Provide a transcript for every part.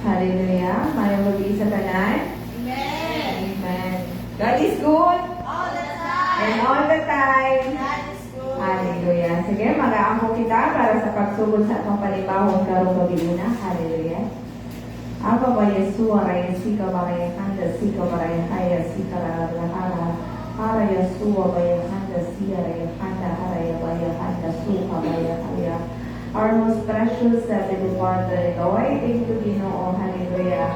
Hallelujah. Maayong gabi sa tanan. Amen. Amen. God is good. All the time. And all the time. God is good. Hallelujah. Sige, mag-aampo kita para sa pagsugod sa atong palibahon karong gabi una. Hallelujah. Apa ba Yesu araya sika baraya kanda sika baraya haya sika rara para Yesu baraya kanda siya raya kanda haraya baraya kanda suka baraya haya. Our most precious Heavenly Father, Lord, thank you, Ginoo, hallelujah,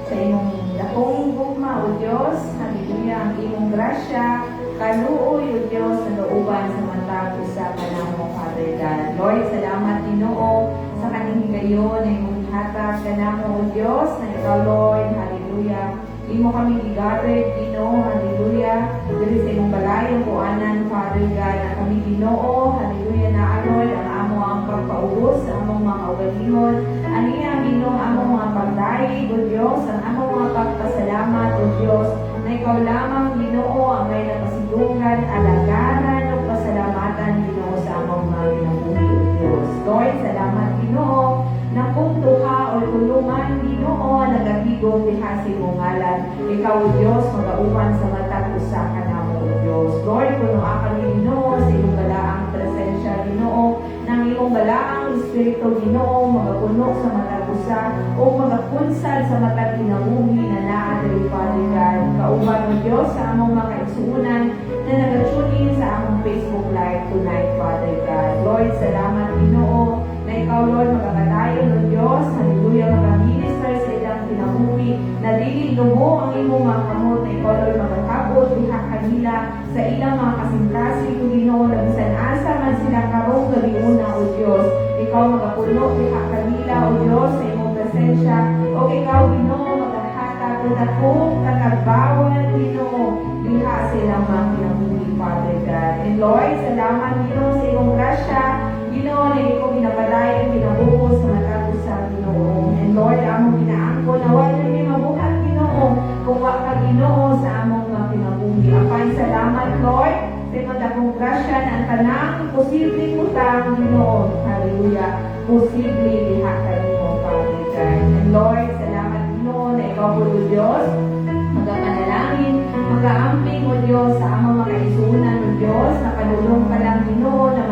sa imong dakong gugma, O Diyos, hallelujah, ang imong grasya, kaluoy, O Diyos, sa looban sa matag usapan namo, Father God. Lord, salamat, Ginoo, sa kaning higayon na imong ihatag kanamo, O Diyos, na ikaw, Lord, hallelujah, imo kami gigather, Ginoo, hallelujah, diri sa imong balayong kuanan, Father God, na kami Ginoo, hallelujah, na Lord, ang amo ang pagpaubos sa among mga ugalingon, aniya Ginoo among mga pagdaig, O Diyos, ang among mga pagpasalamat, O Diyos, na ikaw lamang Ginoo ang may napasidugan, alagaran o pasalamatan Ginoo sa among mga ginabuhi, O Diyos. Lord, salamat Ginoo, na kung tuha o tulungan Ginoo nagatigong diha sa imong ngalan, ikaw O Diyos magauban sa matag usa ka namo, O Diyos. Lord, kuno kami Ginoo sa imong balaang presensya Ginoo, nang imong balaang Espiritu Ginoo magapuno sa matag usa o magapunsal sa matag kinabuhi na naa diri Father God. Kauban O Diyos sa among mga kaigsuonan na nag-tune in sa among Facebook Live tonight, Father God. Lord, salamat Ginoo na ikaw Lord magkakadayon O Diyos, hallelujah, mag-minister sa ilang kinabuhi na dili lumo ang imong mga kamot na ikaw Lord magkakabot diha kanila sa ilang mga kasing-kasing O Ginoo na bisan asa man sila karong gabi una O Diyos, ikaw magapuno diha kanila O Diyos sa imong presensya o ikaw Ginoo maghahatag ng dakong katagbawan Ginoo diha sa ilang mga kinabuhi, Father God. And Lord, salamat Ginoo sa imong grasya Ginoo na ikaw ginapadayon ginabuhos sa matag usa Ginoo. And Lord, among ginaangko na wala ni mabuhat Ginoo kung wa ka Ginoo sa among mga kinabuhi. Apay salamat Lord sa imong dakong grasya na ang tanang posible utang Ginoo. Hallelujah. Posible diha kanimo, Father God. And Lord, salamat Ginoo na ikaw po O Diyos magapanalangin, mag-aamping O Diyos sa among mga isunan O Diyos na padulong ka lang Ginoo na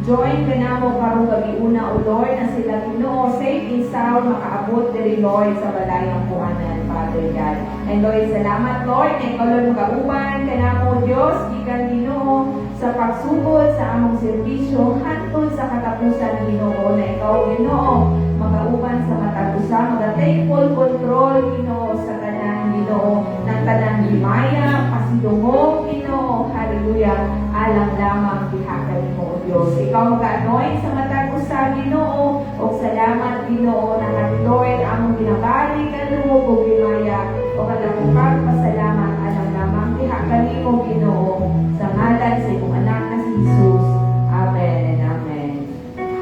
join ka na mo karong gabi una O Lord na sila Ginoo safe and sound makaabot diri Lord sa balayang kuanan, Father God. And Lord, salamat Lord na ikaw Lord magauban ka na mo Diyos gikan Ginoo sa pagsugod sa among serbisyo hangtod sa katapusan Ginoo na ikaw Ginoo magauban sa matag usa maga-take full control Ginoo sa tanan Ginoo ng tanan himaya pasidungog Ginoo, hallelujah, alang lamang diha kanimo O Diyos. Ikaw mag-anoint sa matag usa Ginoo o salamat Ginoo na kami Lord among ginabalik ang lungog o himaya o kadakong pagpasalamat alang lamang diha kanimo Ginoo sa ngalan sa imong anak na si Jesus. Amen and amen.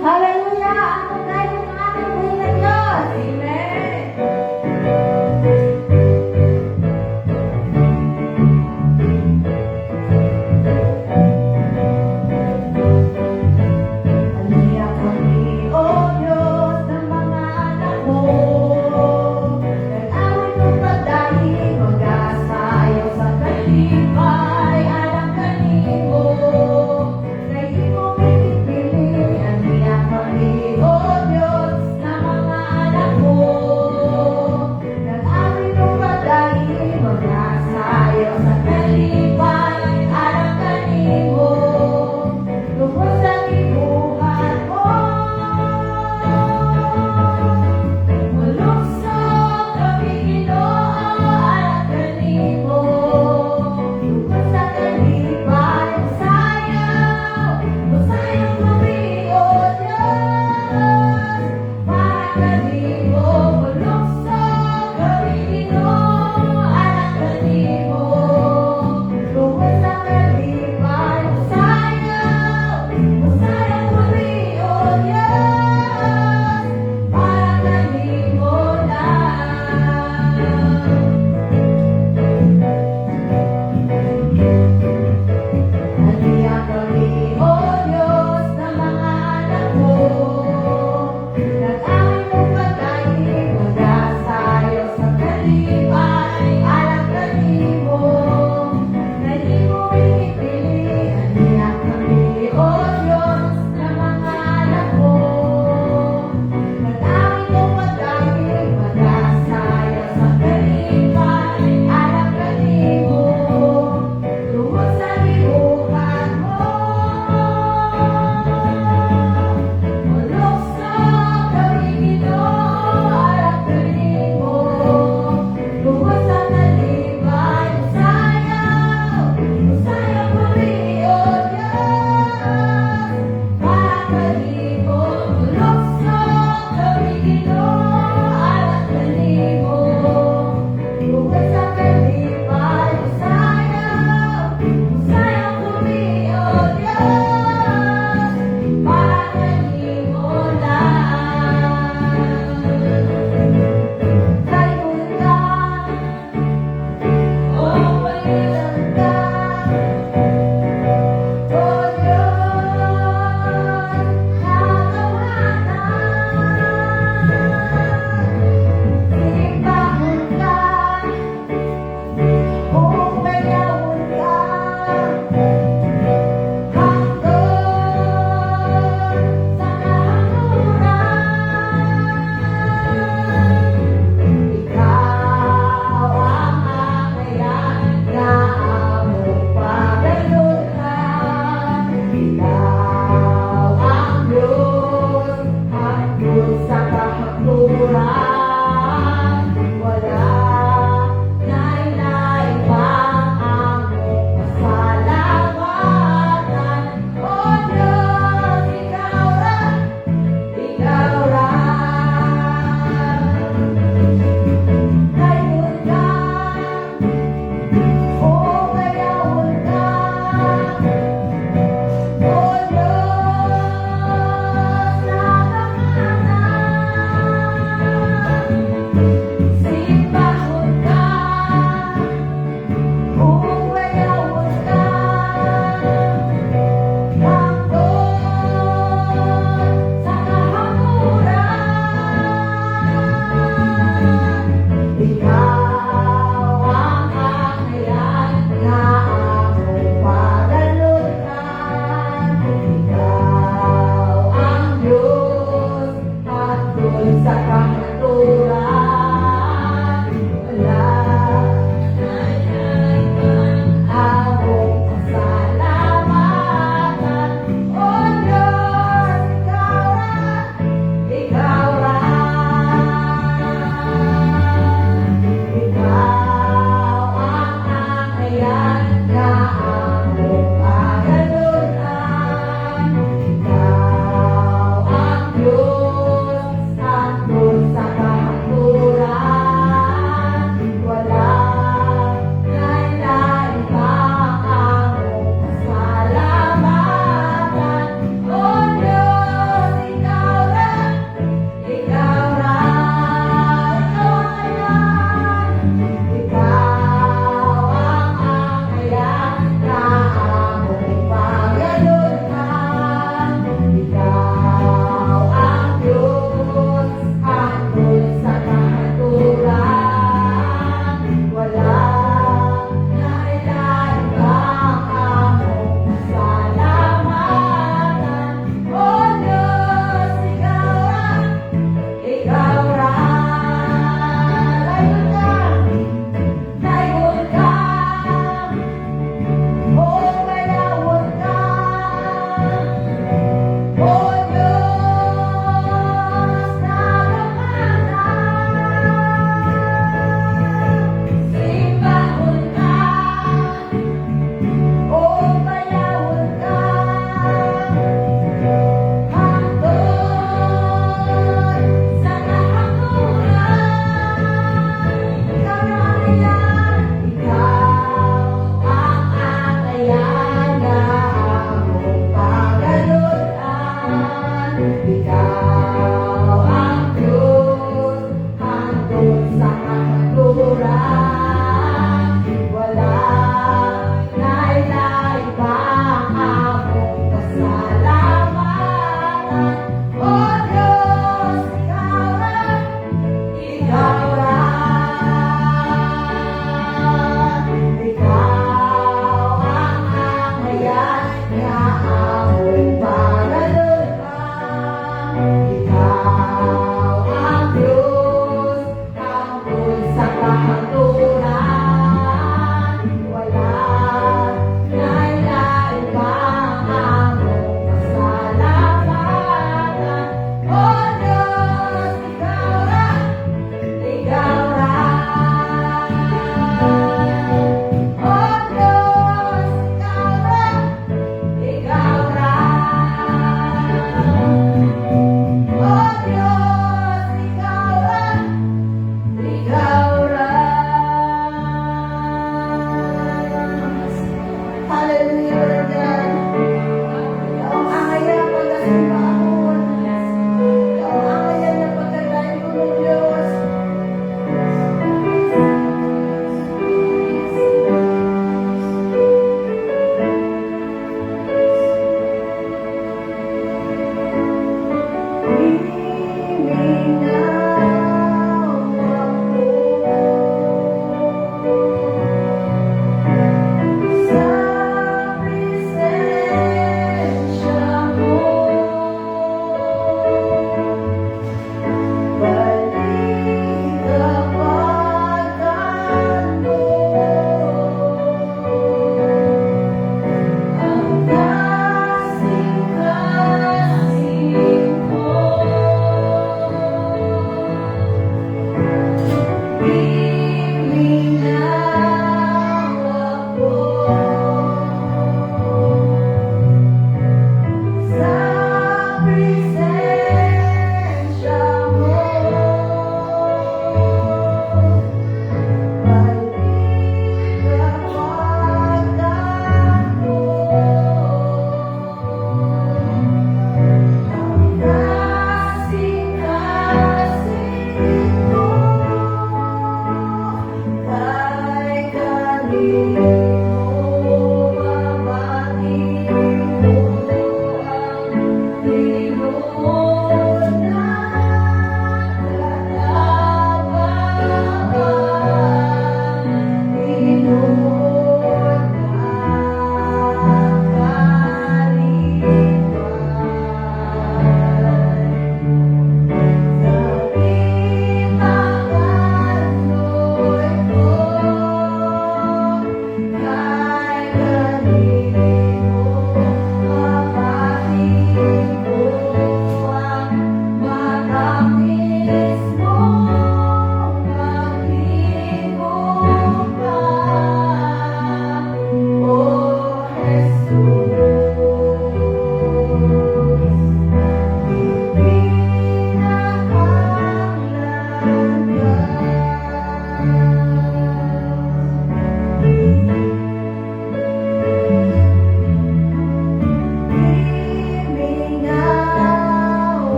Hallelujah. Ako tayo ng ating buhay na Diyos. Amen. Hallelujah kami, O Diyos, ng mga anak mo. Nag-awit kong pagdahil, mag-asa ayaw sa kalipay, alam kanino.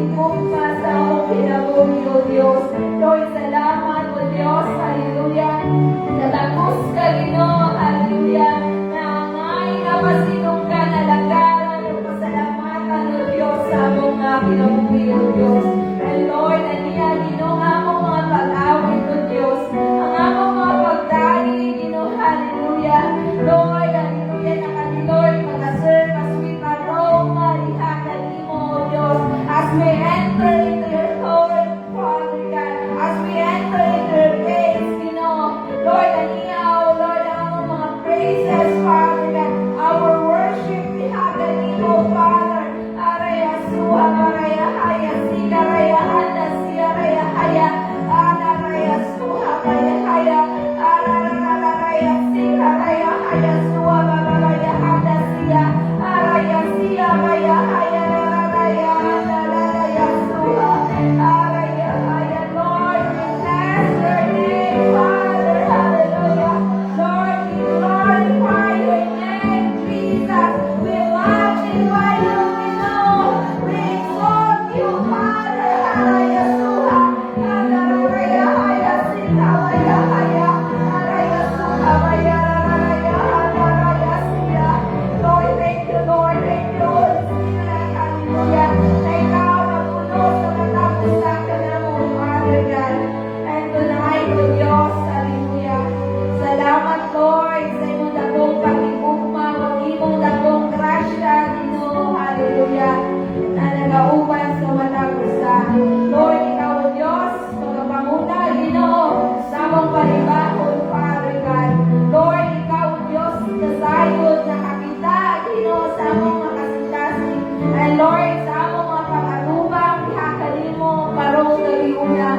higugma sa among kinabuhi, O Diyos. Lord, salamat, O Diyos, hallelujah. Natapos ka, Ginoo, hallelujah. Naangay na masinong ka na lagaran, o pasalamatan, O Diyos, sa among kinabuhi, O Diyos. And Lord, aniya, Ginoo, ang among mga pag-awit, O Diyos. Ang among mga pagdali, Ginoo, hallelujah. Lord, hallelujah, na kami, Lord, mag-serve as we aroma, liha kanimo, O Diyos. As we enter into your court, Father God, as we enter into your gates, Ginoo. Lord, aniya, O Lord, ang among mga praises, Father God, our worship, liha kanimo, Father. Araya suha, araya haya, sika, araya handa, siya, araya haya, araya suha, araya haya, araya sika, araya haya, suha, araya handa, siya, araya siya, araya haya, araya handa, araya suha, araya haya. Lord, we bless your name, Father, hallelujah. Lord, we glorify your name, Jesus. We magnify you, we know. We exalt you, Father, araya suha, araya haya, sika, araya haya, araya suha, araya handa, araya siya. Lord, thank you, Lord, thank you, Holy Spirit, hallelujah. Na ikaw ang puno sa katapusan ka na mo, Father God. And tonight, O Diyos, hallelujah. Salamat, Lord, sa imong dakong pag-igugma, ang imong dakong grasya, Ginoo, hallelujah, na nagauban sa matag usa. Lord, ikaw, O Diyos, magpanguna, Ginoo, sa among panibahon, Father God. Lord, ikaw, O Diyos, kasayod na kapita, Ginoo, sa among mga kasing-kasing. And Lord, sa among mga pag-atubang, ihakali mo, parong gabiuna.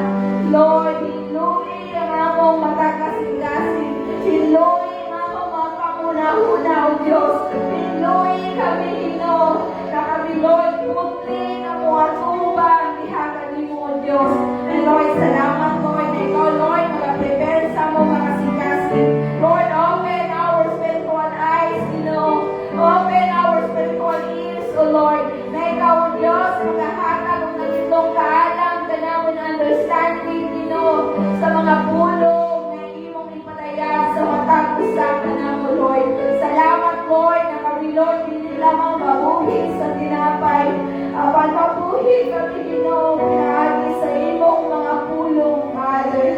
Lord, hinluin ang among mga kasing-kasing. Hinluin ang among mga panguna-una, O Diyos. Hinluin kami, Ginoo, na kami, Lord, putlin ang mga tubang, ihakali mo, O Diyos. And Lord, salamat, Lord, na ikaw, Lord, mag-prepare sa among mga kasing-kasing. Lord, open our spiritual eyes, Ginoo. Open our spiritual ears, O Lord. Na ikaw, O Diyos, maghahatag ng nagitong kaalam, tanawin understanding, Ginoo, sa mga pulong na imong ipatayag sa matag usa ka na mo, Lord. Salamat, Lord, na kami, Lord, hindi lamang mabuhi sa tinapay. Apan mabuhi kami, Ginoo, pinagi sa imong mga pulong, Father.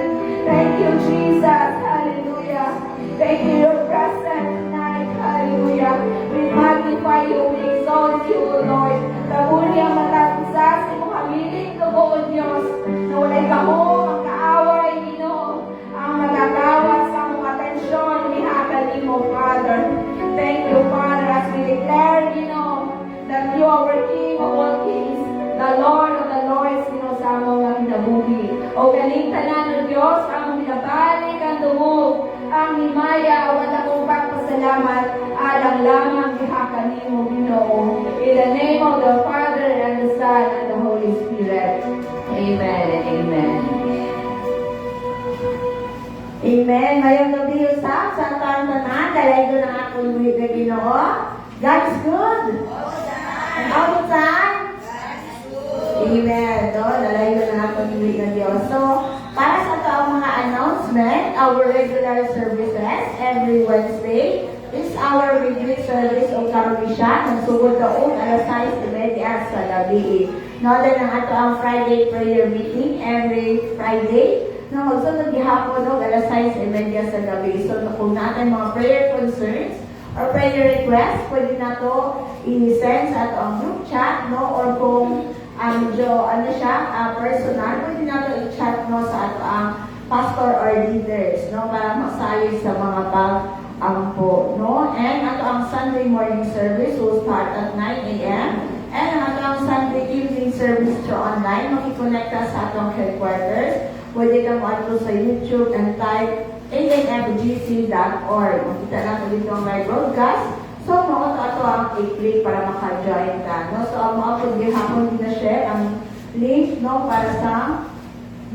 Thank you, Jesus. Hallelujah. Thank you, your presence tonight. Hallelujah. We magnify you, we exalt you, O Lord. Kabuli ang matag-usa sa imong habiling dugo, O Diyos, na walay kamo ang kaaway, Ginoo, ang magagawat sa among atensyon, ihakali mo, Father. Thank you, Father, as we declare, Ginoo, that you are our King of all kings, the Lord of the Lords, Ginoo, sa among mga kinabuhi. O galing tanan, O Diyos, ang binabalik ang dungog, ang himaya, wala kong pagpasalamat, alang lamang ihakali mo, Ginoo. In the name of the Father, and the Son, and the Holy Spirit. Amen and amen. Amen. Ngayong gabi usap sa taon tanan, dahil doon ang akong luwig na Ginoo. God is good. All the time. Amen. No, dahil doon ang akong luwig na Diyos. So, para sa ito ang mga announcement, our regular services every Wednesday is our retreat service o karunisya. Nagsugod doon alas 6:30 sa gabi. No, then ang ato ang Friday prayer meeting every Friday. No, magsunod gihapon no, alas 6:30 sa gabi. So, kung natin mga prayer concerns or prayer requests, pwede na to i-send sa ato ang group chat, no, or kung medyo personal, pwede na to i-chat no, sa ato ang pastor or leaders, no, para masayo sa mga pag-ampo, no. And ato ang Sunday morning service will start at 9 a.m. And ang ato ang Sunday evening service through online, makikonnect ka sa atong headquarters. Pwede ka mo ato sa YouTube and type anfgc.org. Makita na ito dito ang live broadcast. So, mga ato ang i-click para maka-join ka. No? So, ang mga paghihapon din na share ang link no, para sa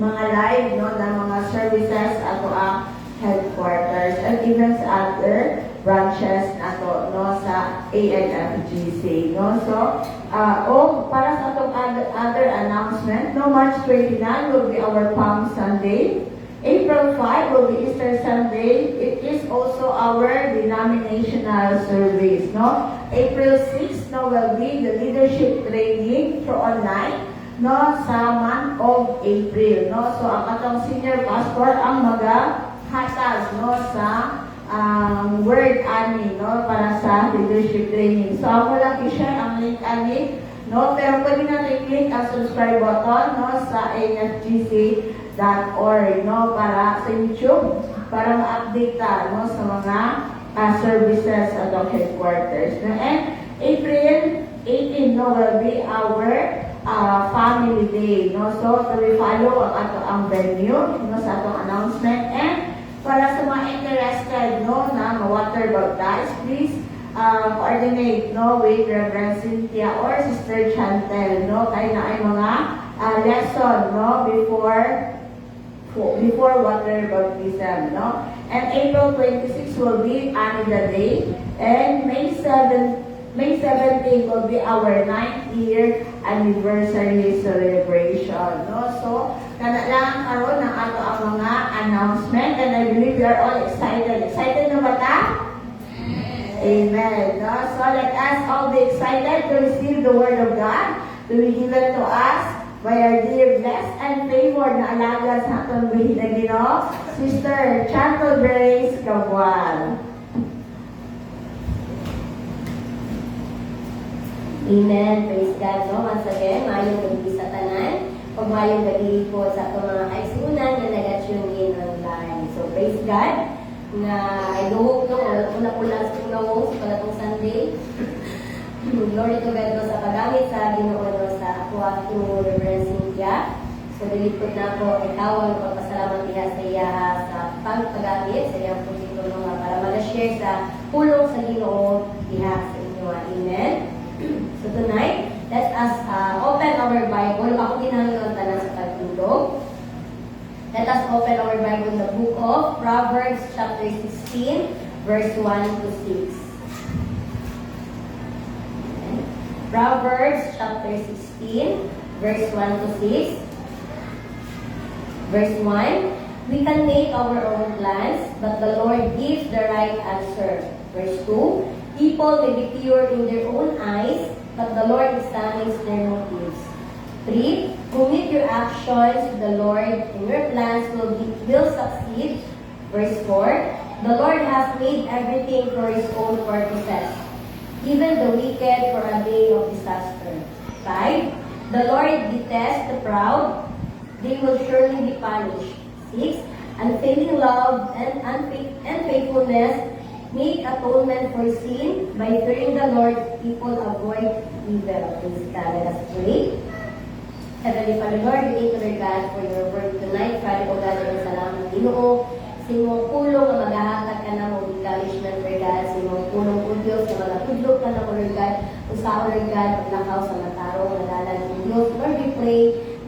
mga live no, na mga services ato ang headquarters and even sa other branches ato no, sa ANFGC. No? So, para sa atong other announcement, no, March 29 will be our Palm Sunday. April 5 will be Easter Sunday. It is also our denominational service, no? April 6, no, will be the leadership training for online, no, sa month of April, no? So, ang atong senior pastor ang magahatag, no, sa word ani, no, para sa leadership training. So, ako lang i-share ang link ani, no, pero pwede natin click ang subscribe button, no, sa nfgc.org, no, para sa YouTube, para ma-update ta, no, sa mga services at the headquarters. No? And April 18, no, will be our family day, no. So, to follow ang venue, no, sa atong announcement. And para sa mga interested, no, na ma-water baptize, please coordinate, no, with Reverend Cynthia or Sister Chantel, no, kaya na ay mga lesson, no, before water baptism, no. And April 26 will be Anida Day, and May 17 will be our 9th year anniversary celebration, no. So, kana lang karon ng ato ang mga announcement, and I believe we are all excited. Excited na ba ta? Amen. No? So, let us all be excited to receive the Word of God to be given to us by our dear, blessed, and favored na alaga sa atong bihina Ginoo, Sister Chantal Grace Cabuan. Amen. Praise God. No? Once again, mayong gabi sa tanan. Pag mayong gabi po sa itong mga kaisunan na nag-tune in online. So, praise God na I hope no, una po lang sa unawong sa palatong Sunday. Glory to God no, sa paggamit sa Ginoo no, sa ako aking Reverend Cynthia. So, dilipot na po ikaw ang pagpasalamat niya sa iya sa pagpagamit sa iyang pagkito no, para mag-share sa pulong sa Ginoo diha sa inyo. Amen. So tonight, let us open our Bible. Ako ginahanglan tanan sa pagtulog. Let us open our Bible in the book of Proverbs chapter 16, verse 1 to 6. Okay. Proverbs chapter 16, verse 1 to 6. Verse 1, we can make our own plans, but the Lord gives the right answer. Verse 2, people may be pure in their own eyes, but the Lord examines their motives. 3. Commit your actions to the Lord, and your plans will succeed. Verse 4. The Lord has made everything for His own purposes, even the wicked for a day of disaster. 5. The Lord detests the proud; they will surely be punished. 6. Unfailing love and faithfulness make atonement for sin. By fearing the Lord, people avoid evil. Please let us pray. Heavenly Father, Lord, we thank you, God, for your word tonight. Father, O God, ay salamat Ginoo. Sa imong pulong na maghahatag ka na mong encouragement, Lord God. Sa imong pulong o Diyos na magtudlok ka na mo, Lord God. Kung saan, Lord God, maglakaw sa matarong nagalan ng Diyos. Lord, we pray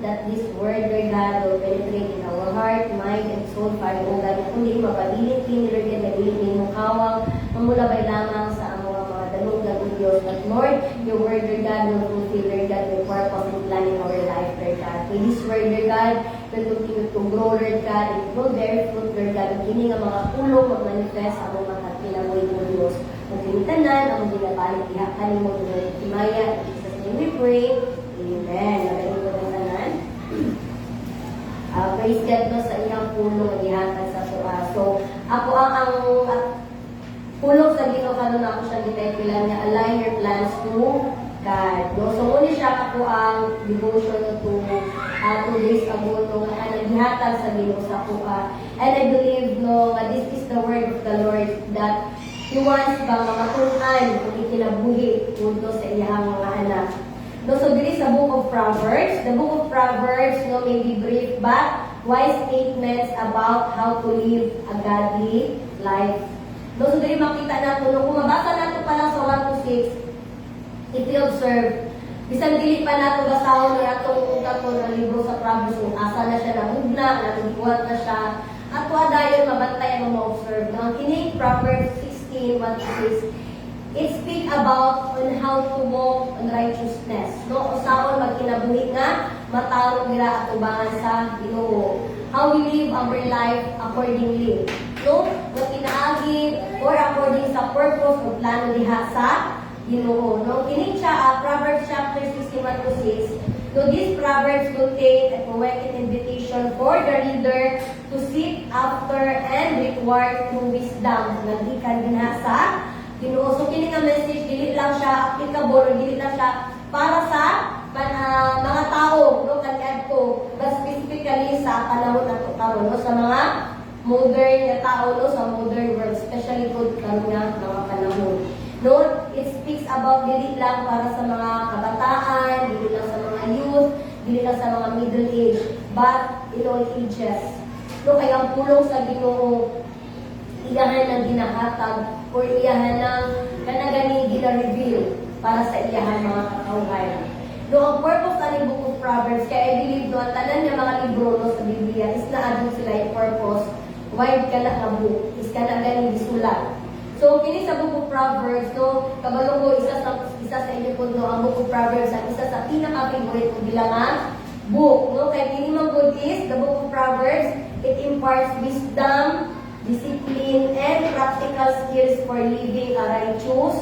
that this word, Lord God, will penetrate in our heart, mind, and soul, Father, O God. Kundi mapabilin kini, Lord God, nabilin mo kawang, mamulabay lamang sa among mga dalugag ng Diyos. But Lord, your word, Lord God, will fulfill, Lord God, your purpose and plan in our life, Lord God. May this word, Lord God, will continue to grow, Lord God, and will bear fruit, Lord God. Ang kini nga mga pulong mag-manifest sa among mga pinabuhi ng Diyos. Ang kinitanan, ang ginabalik, ihakan mo, Lord, Timaya. In Jesus' name we pray. Amen. Magaling po ng tanan. Praise God no, sa iyang pulong ang ihatag sa tuwa. So, ako ang pulong sa Ginoo karon ako siya gitaypilan niya, align your plans to God. No? So, muna siya ako ang devotion to 2 days ago no, na naghihatag sa Ginoo sa tuwa. And I believe no, this is the word of the Lord that He wants ba makatunan kung ikinabuhi punto sa iyang mga anak. No, so this is the book of Proverbs. The book of Proverbs no, may be brief but wise statements about how to live a godly life. No, so dili makita nato no, kung mabasa nato pa lang sa 1 to 6, if you observe, bisan dili pa nato basahon ni atong utak na libro sa Proverbs kung asa na siya nahugna, natugbuhat na siya. At wadayon mabantay ang ma-observe. No, kini Proverbs 16, 1 to 6. It speak about on how to walk on righteousness. No, usaon magkinabuhi nga matarong dira atubangan sa Ginoo. How we live our life accordingly. No, nga pinaagi or according sa purpose o plano diha sa Ginoo. No, kini siya Proverbs chapter 61:6. So these proverbs contain a poetic invitation for the reader to seek after and require true wisdom. Nagdikan din sa Ginoo. So kini nga message dili lang siya applicable or dili lang siya para sa mga tao, no, kaniadto, but specifically sa panahon nato karon, no, sa mga modern na tao, no, sa modern world, especially good karon nga mga panahon. No, it speaks about dili lang para sa mga kabataan, dili lang sa mga youth, dili lang sa mga middle age, but in all ages. No, kaya ang pulong sa Ginoo, iyahan ng ginahatag or iyahan ng kanagani gina-reveal para sa iyahan mga kakauhayan. No, ang purpose ng Book of Proverbs, kaya I believe no, ang tanan ng mga libro no, sa Biblia is na-adjun sila yung purpose. Why ka na book? Is ka na ganing gisulat. So, kini sa Book of Proverbs, no, kabalo ko, isa sa inyo po, no, ang Book of Proverbs, ang isa sa pinaka-favorite ko bilang book, no, kaya kini man good is, the Book of Proverbs, it imparts wisdom, discipline, and practical skills for living a righteous,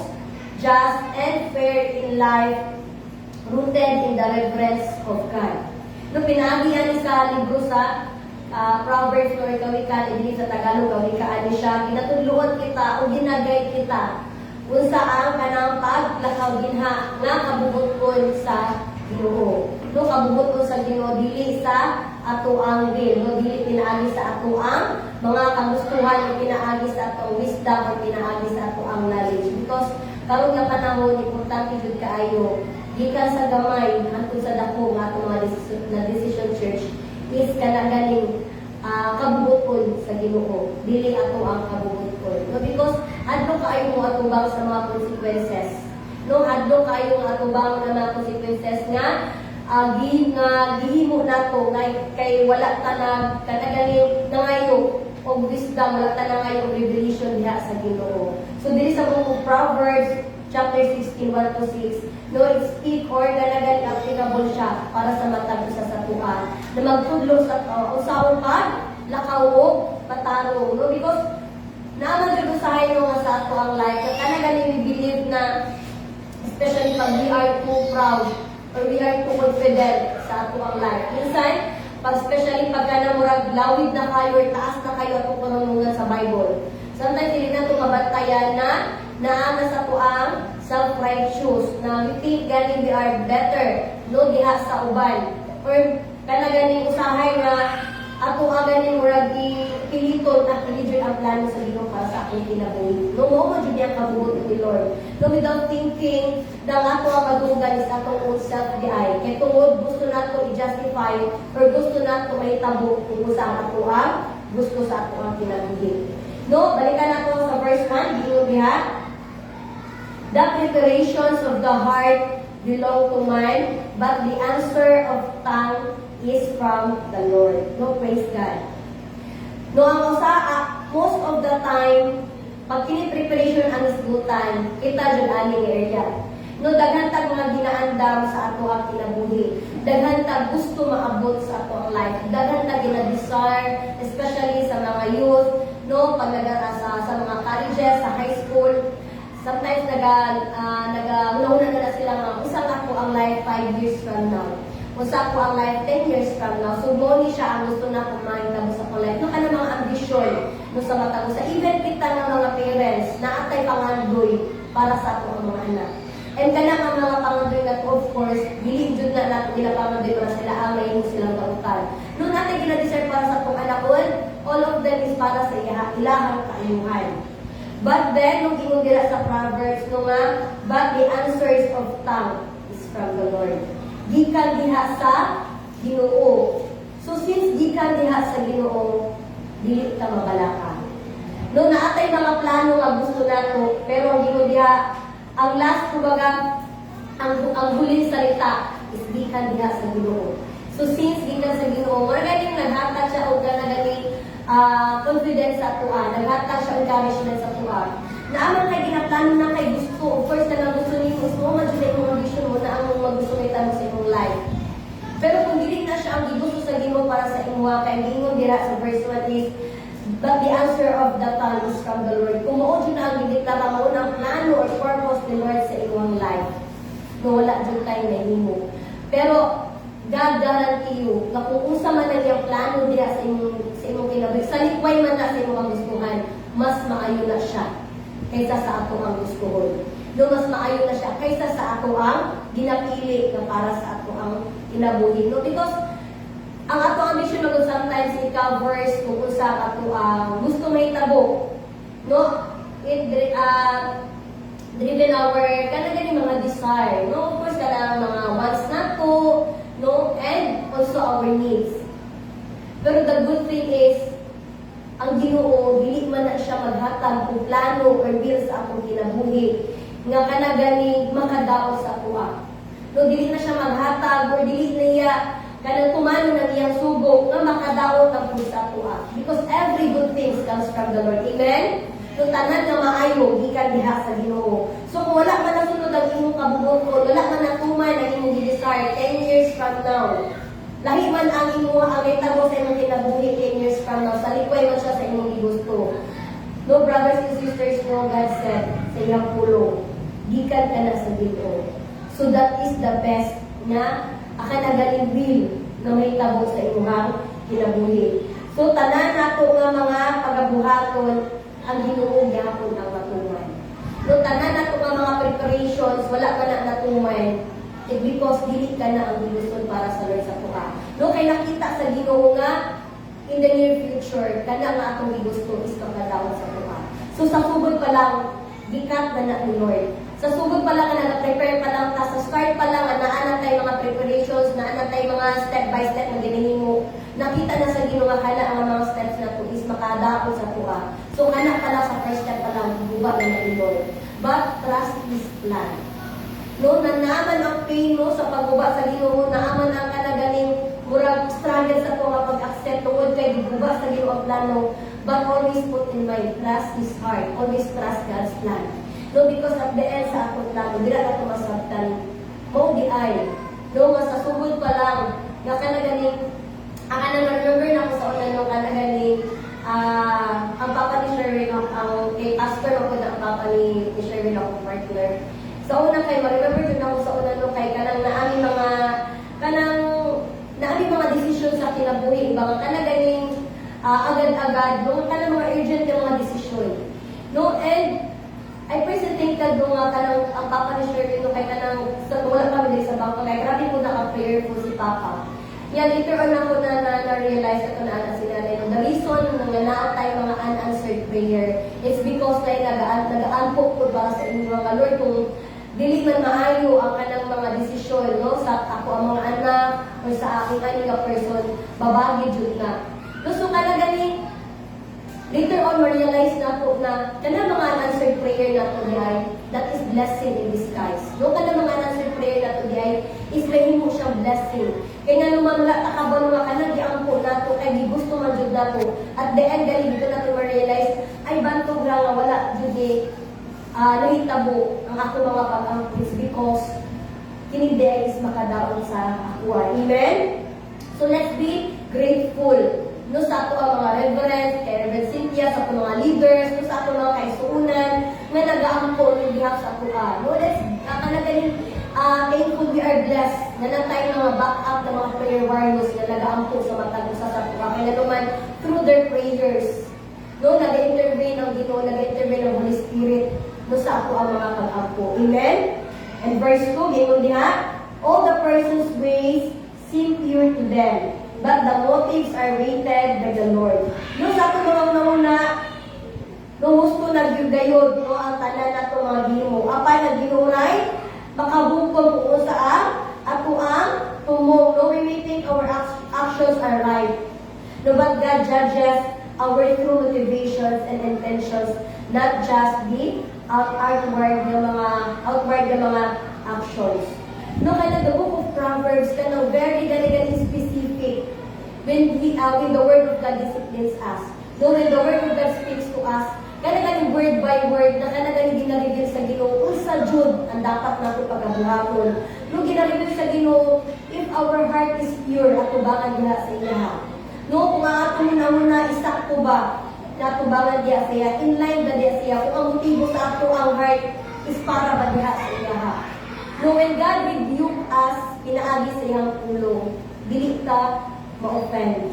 just, and fair in life, rooted in the reverence of God. No, pinaagihan sa libro sa Proverbs no kawikaan dinhi sa Tagalog kawikaan siya ginatudloon kita o ginagay kita unsa ang kanang paglakaw dinha nga kabubuton sa Ginoo. No, kabubuton sa Ginoo dili sa ato ang will, no, dili pinaagi sa ato ang mga kagustuhan, pinaagi sa ato wisdom, o pinaagi sa ato ang knowledge. Because karon nga panahon importante jud kaayo gikan sa gamay hangtod sa dako nga ato mga decision church is kanaganing kabubuton sa Ginoo, dili ato ang kabubuton. No, because adto kaayo mo atubang sa mga consequences. No, adto kaayo nga atubang na mga consequences nga gihimo nato kay wala ta na kanaganing nangayo og wisdom, wala ta nangayo og revelation diha sa Ginoo. So dili sa Book of Proverbs chapter 16, 1-6, no, it speak or ganagan applicable siya para sa matag sa satuan na magtudlo sa usaon pag lakawog patarong, no, because naman jud usahay no nga sa ato ang life na kanaganing we believe na especially pag we are too proud or we are too confident sa ato ang life. Minsan, pag especially pagka na murag lawid na kayo or taas na kayo atong panunungan sa Bible. Sometimes hindi na ito mabantayan na naana sa tuang self-righteous na we think galing we are better, no, diha sa uban. Or kanaganing usahay na ato ganing murag ipiliton at religion ang plano sa Ginoo para sa akong kinabuhi. No, mo jud diya kabuot ni Lord. No, without thinking na ato ang madugan is atong own self-di. Kaya tungod gusto nato i-justify or gusto nato mahitabo kung usa ang ato ang gusto sa ato ang kinabuhi. No, balikan nato sa verse 1, Ginoo diha. The preparations of the heart belong to man, but the answer of tongue is from the Lord. No, praise God. No, ang most of the time, pag kini-preparation ang isgutan, kita dyan aning area. No, daghan tag mga ginaandam sa ato ang kinabuhi. Daghan tag gusto maabot sa ato ang life. Daghan tag gina-desire, especially sa mga youth, no, pag sa mga colleges, sa high school. Sometimes nag-una na sila nga, usa ako ang life 5 years from now. Usa ko ang life 10 years from now. So, mo siya ang gusto na kumain tabo sa life. No, ka na mga ambisyon no, sa mata ko. Sa even kita ng mga parents na atay pangandoy para sa ato ang mga anak. And kanang ang mga pangandoy na of course, dili jud na nato nila pangandoy para sila ang mayroon silang kautan. No, natin gina-deserve para sa atong anak, all of them is para sa ilahang kaayuhan. But then, nung ingon dira sa Proverbs, no nga, but the answers of tongue is from the Lord. Gikan diha sa Ginoo. So, since gikan diha sa Ginoo, dili ka mabalaka. No, naatay mga plano nga gusto nato, pero ang Ginoo diha, ang last, kumbaga, ang huling salita is gikan diha sa Ginoo. So, since gikan sa Ginoo, wala ganing naghatag siya o ganing confidence sa tuwa, naghatag siya encouragement sa tuwa. Naaman kay ginaplano na kay gusto. Of course, na gusto niyo, gusto mo, madulay mo ang vision mo na ang magusto may tamo sa imong life. Pero kung dili na siya ang gigusto sa Ginoo para sa imuha, kay gingon dira sa verse 1 is, but the answer of the tongue is from the Lord. Kung mao dyan ang gideklara mo ng plano or purpose ni Lord sa imong life, no wala dyan tayo nahimo. Pero, God guarantee you, na kung usa man ang iyang plano dira sa imong kinabuhi, sa likway man na sa imong kagustuhan, mas maayo na siya kaysa sa ato ang gustuhon. No, mas maayo na siya kaysa sa ato ang ginapili na para sa ato ang kinabuhi. No, because ang ato ang mission mag sometimes it covers kung usa ato ang gusto may tabo. No, it driven our kanang mga desire. No, of course kanang mga wants nato, no, and also our needs. Pero the good thing is ang Ginoo dili man na siya maghatag og plano or will sa akong kinabuhi nga kana gani makadaot sa ato. No, dili na siya maghatag or dili niya kanang tumano na iyang sugo nga makadaot ang sa ato. Because every good thing comes from the Lord. Amen? So tanan nga maayo gikan diha sa Ginoo. So kung wala man nasunod ang imong kabubuton, wala man natuman ang imong desire 10 years from now, lahi man ang imo ang itabo sa imong kinabuhi 10 years from now, sa likway man siya sa imong gusto. No, brothers and sisters, no, God said sa iyang pulong, gikan ka na sa Ginoo. So that is the best na akanagaling will na may tabo sa imong kinabuhi. So tanan nato nga mga pagabuhaton ang Ginoo gyapon ang matuman. No, tanan nato nga mga preparations wala pa na natuman. Because dili ka na ang ginusto para sa Lord sa tuwa. No, kay nakita sa Ginoo nga in the near future, kana nga atong gigusto is pagkadaot sa tuwa. So sa sugod pa lang, gikat na na ni Lord. Sa sugod pa lang, na-prepare pa lang, sa start pa lang, naanan tayo mga preparations, naanan tayo mga step by step na ginahimo. Nakita na sa Ginoo nga kana ang mga steps na to is makadaot sa tuwa. So kana pa lang sa first step pa lang, guba na ni Lord. But trust His plan. No, nanaman ang pain mo sa pagguba sa Ginoo, naaman ang kanagaling murag struggle sa mga pag-accept tungod kay guba sa Ginoo ang plano, but always put in mind, trust His heart, always trust God's plan. No, because at the end sa akong plano, dila na ito masabtan, mo di ay, no, nga sa sugod pa lang, nga kanagaling, ang remember na ko sa una nung kanagaling, ang papa ni Sherwin, ang pastor ako na ang papa ni Sherwin ako partner. Sa una kay, ma-remember din ako sa una nung kay kanang naami mga desisyon sa kinabuhi, iba nga kanagaling agad-agad, no, kanang mga urgent yung mga desisyon. No, and I personally think that nung kanang ang papa ni Sherwin nung kay kanang wala kami din sa bangko, kay grabe po naka-prayerful si papa. Yeah, later on ako na-realize ako na sila na the reason nga naa tayo mga unanswered prayer is because tayo nag-aanpok po para sa inyo mga Lord kung dili man maayo ang kanang mga desisyon, no, sa ako ang mga anak o sa aking nga person, babagi jud na. No, so kana gani later on ma-realize na ako na kanang mga unanswered prayer na to diay, that is blessing in disguise. No, kanang mga unanswered prayer na to diay is mahimo siyang blessing. Kaya nga naman wala takabon mga kanang giampo nato kay gigusto man jud nato. At the end gali dito nato ma-realize ay bantog ra nga wala jud nahitabo ang ako mga pag-ampis because kinindi is makadaon sa ako. Amen? So let's be grateful. No, sa ato ang mga reverends, kay Reverend Cynthia, sa ato mga leaders, no, sa ato mga kaisuunan, nga nag-aampo ng behalf sa ato. No, let's, kanagaling, thankful we are blessed na tayo mga back-up ng mga prayer warriors na nag-aampo sa matag sa ato. Kaya naman, through their prayers, no, nag-intervene ang Ginoo, nag-intervene ang Holy Spirit, no, sa ato ang mga pag-apo. Amen? And verse 2, gingon diha, all the person's ways seem pure to them, but the motives are weighted by the Lord. No, sa ato mga nauna, no, gusto nagyugayod, no, ang tanan na ito mga Ginoo. Apa na ginuray, makabukong kung saan, ato ang tumong. No, we may think our actions are right. No, but God judges our true motivations and intentions, not just the outward ng mga actions. No, kaya the book of Proverbs kana very specific when the word of God disciplines us. No, when the word of God speaks to us, kanang word by word na kanang gina-reveal sa Ginoo unsa jud ang dapat nato pagabuhaton. No gina-reveal sa Ginoo if our heart is pure atubangan diha sa iya. No kung ato muna isakto ba natubangan diha sa iya, in line ba diha sa iya kung ang motibo sa ato ang heart is para ba diha sa iya. No when God rebuke us pinaagi sa iyang pulong, dili ka ma-offend.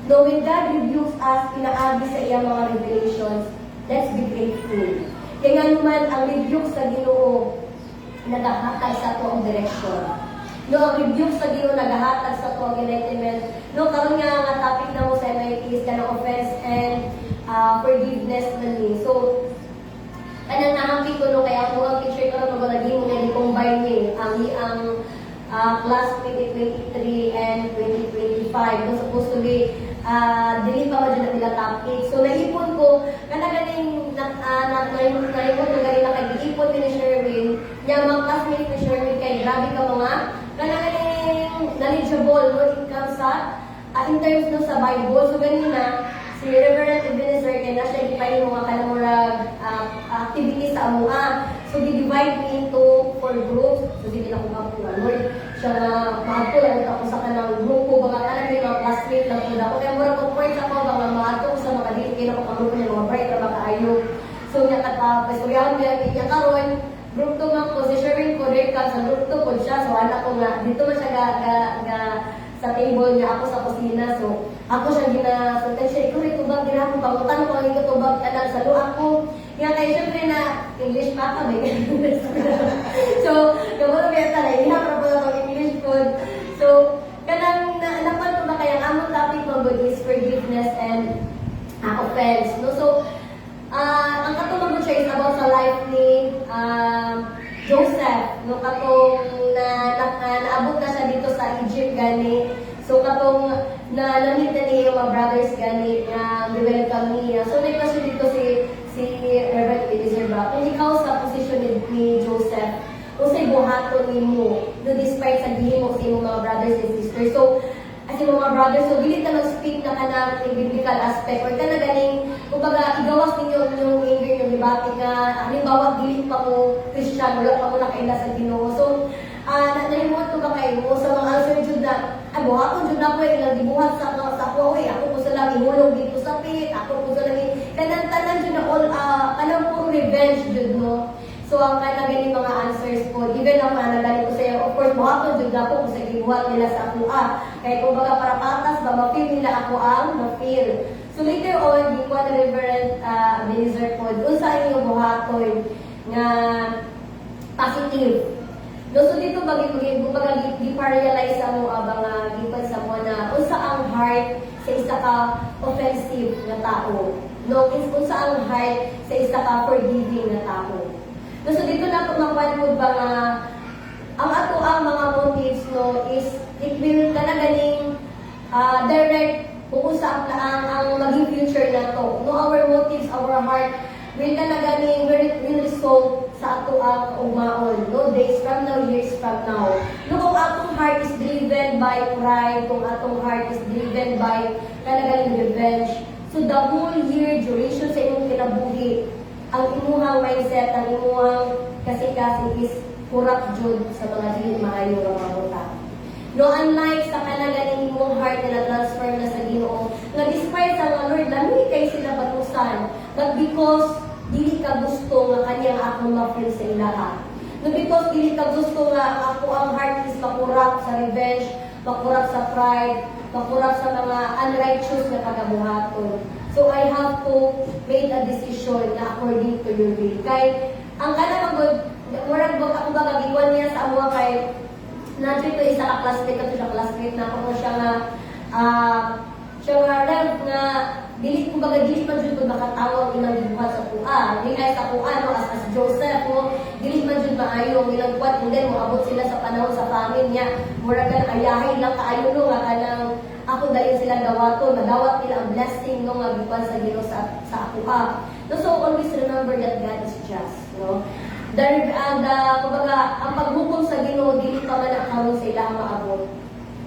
No, when God rebukes us, pinaagi sa iyang mga revelations, let's be grateful. Kaya nga naman, ang rebuke sa Ginoo, nagahatag sa ito ang direction. No, ang rebuke sa Ginoo, nagahatag sa ito ang enlightenment. No, karon nga topic na mo sa MIT is kanang offense and forgiveness man ni. So, kanang nahampi ko no, kaya ako ang picture ko na magalagi mo na i-combine ni ang class 2023 and 2025. No, supposed to be dili pa man dyan nila topic. So, naipon ko, kanagaling naipon ko galing na kag-iipon ni Sherwin, niya mga classmate ni Sherwin kay grabe ka mga, kanagaling knowledgeable, no, in terms sa, in terms no, sa Bible. So, ganina, si Reverend Ebenezer, kaya na siya gipahin mga kanamurag activities sa amua. So, di-divide me into 4 groups. So, di nila kung ako, Lord, siya na maato lang ako sa kanang grupo, mga kanang mga classmate lang po na ako. Kaya mura comfort ako, mga maato sa mga dili na pagkagupo niya, mga bright na makaayo. So, niya katapos. So, yan niya karon group 2 man ko, si Sherwin ko, sa group 2 ko siya. So, anak ko nga, dito man siya sa table niya, ako sa kusina. So, ako siya ginasuntan siya, ikaw rin tubag, ginapon, pangutan ko, ikaw tubag, kanang salo ako. Kaya tayo syempre na English pa kami. So, kamuro biya talaga, hinapra po na English food. So, kanang napan ko ba kaya ang among topic mo is forgiveness and offense. No? So, ang katulong mo siya is about sa life ni Joseph. No? Katong naabot na siya dito sa Egypt gani. So, katong na-meet na niya yung mga brothers gani na welcome niya. So, nag-question dito si Reverend Ebenezer ba, kung ikaw sa posisyon ni Joseph, kung sa'y buhaton ni mo, no, despite sa gihimo sa iyong mga brothers and sisters. So, as yung mga brothers, so, dili ka mag-speak na ka ng biblical aspect, or ka na ganing, kumbaga, igawas ninyo yung anger nyo, dibati nga, halimbawa, dili pa mo Christian, wala pa mo nakaila sa Ginoo. So, nalimuot ko ba kayo sa mga answer jud na, buhaton jud na ko, ilang dibuhat sa ko, ako po sa lang ihulog dito sa pit, ako po sa lang tanan jud na all, kanang puro revenge jud no. So, ang kanang mga answers po, even ang managaling ko sa iyo, of course, buhaton jud na po kung sa gibuhat nila sa ako, kaya kung baga para patas ba, ma-feel nila ako ang ma-feel. So, later on, di ko na Reverend Ebenezer po, doon sa inyong buhaton nga positive. No, so dito di-realize mo mga gipan sa mo na unsa ang heart sa isa ka offensive na tao. No, unsa ang heart sa isa ka forgiving na tao. No, so dito na pagmakuan ba nga ang ato ang mga motives no is it will ganing direct kung unsa ang maging future na to. No, our motives, our heart will ganing will result sa ato ang ugmaon, no? Days from now, years from now. No, kung atong heart is driven by pride, kung atong heart is driven by kanagaling revenge, so the whole year duration sa imong kinabuhi, ang imuhang mindset, ang imuhang kasing-kasing is kurap jud sa mga dili maayo nga mga buta. No, unlike sa kanagaling imong heart na transfer na sa Ginoo, nga despite sa mga Lord, lami kay sila batusan, but because dili ka gusto nga kanyang akong ma-feel sa ilaha. No, because dili ka gusto nga ako ang heart is makurap sa revenge, makurap sa pride, makurap sa mga unrighteous na kagabuhaton. So I have to make a decision na according to your will. Kay ang kanang murag ako ba gagawin niya sa amo kay natin to isa ka classmate ka to siya classmate na ako siya nga nga dili kumbaga dili man jud ko makatawag ilang gibuhat sa kuha. Dili ay sa kuha no as Joseph mo, dili man jud maayo ilang kwat and then moabot sila sa panahon sa famine niya. Murag kan ayahay lang kaayo no nga kanang ako dayon sila dawaton, madawat nila ang blessing no nga gibuhat sa Ginoo sa kuha. No, so always remember that God is just, no. Kumbaga ang paghukom sa Ginoo dili pa man akaron sa ilang maabot.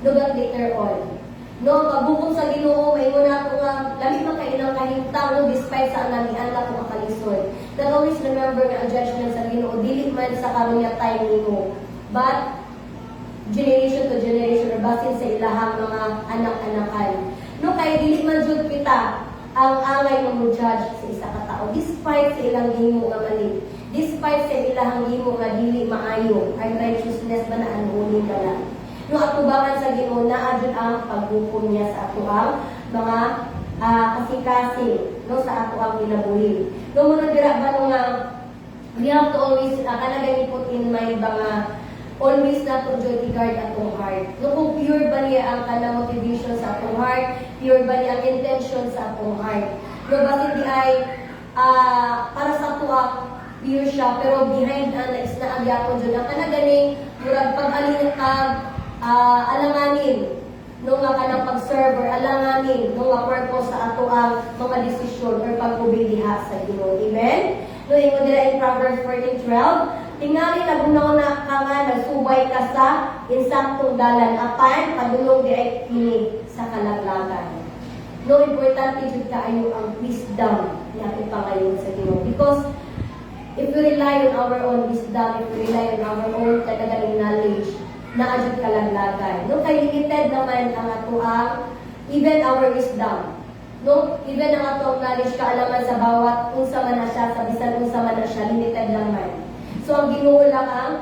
No, but later on. No, pagbukong sa Ginoo, may muna ko nga, labi makailang kahintang, no, despite sa anamian na ko makalisod. That always remember nga ang judgment sa Ginoo, dili man sa karunya time nimo, but generation to generation, or basin sa ilahang mga anak-anakan. No, kaya dili man jud kita ang angay nga mo judge sa isa ka tao, despite sa ilang himo nga mali, despite sa ilang himo nga dili maayo, ang righteousness ba na anunin ka lang. No, atubangan sa Ginoo na adyon ang paghukom niya sa ato ang mga kasi-kasi, no, sa ato ang kinabuhi. No, muna dira ba nga we have to always kanang put in mind ba nga always na to joy guard atong heart. No, kung pure ba niya ang kanang motivation sa atong heart, pure ba niya ang intention sa atong heart. No, bakit di ay para sa ato pure siya, pero behind na agyapon dyan ang kanang ganing murag pag-alin alanganin nung nga kanang pag-serve or alanganin nung nga purpose sa ato ang mga desisyon or pag-ubiliha sa Ginoo. Amen? No, ingon nila in Proverbs 14:12, tingali nagunaw na ka nga nagsubay ka sa insaktong dalan apan padulong di ay kini sa kalaglagan. No, importante jud kaayo ang wisdom na ipangayon sa Ginoo, because if we rely on our own wisdom, if we rely on our own kadaganing knowledge, na adjud kalaglagan. No, kay limited naman ang ato ang even our wisdom. No, even ang ato ang knowledge kaalaman sa bawat unsa man na siya, sa bisan unsa man na siya, limited lang man. So ang Ginoo lang ang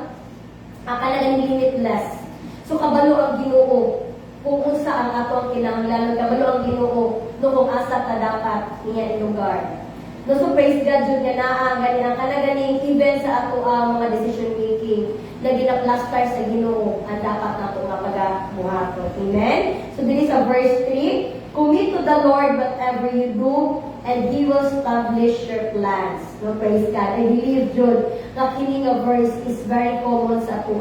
kanang limitless. So kabalo ang Ginoo kung unsa ang ato ang kinahanglan, kabalo ang Ginoo no kung asa ta dapat niya lugar. No, so praise God jud nga naa gani ang kanaganing even sa ato ang mga decision making na ginaplaster sa Ginoo ang dapat nato nga pagabuhaton. Amen? So dili sa verse 3, commit to the Lord whatever you do and He will establish your plans. No, praise God. I believe jud na kini nga verse is very common sa ato.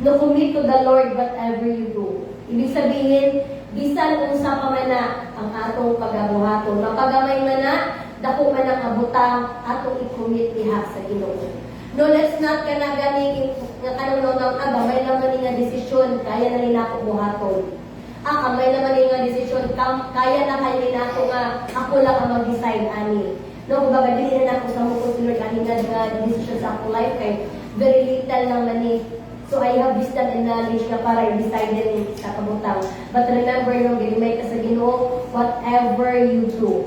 No, commit to the Lord whatever you do. Ibig sabihin, bisan unsa pa man na ang atong pagabuhaton, mapagamay man na dako man ang abutang atong i-commit diha sa Ginoo. No, let's not kana gani nga kanang may naman ni nga desisyon kaya na ni nako buhaton. May naman ni nga desisyon kaya na kay ni nako nga ako lang ang mag-decide ani. No, kung baga dili na nako sa mukod si Lord ani nga desisyon sa akong life kay very little lang man ni. So I have wisdom and knowledge na para i-decide din sa kabutang. But remember, no, ginimay ka sa Ginoo whatever you do.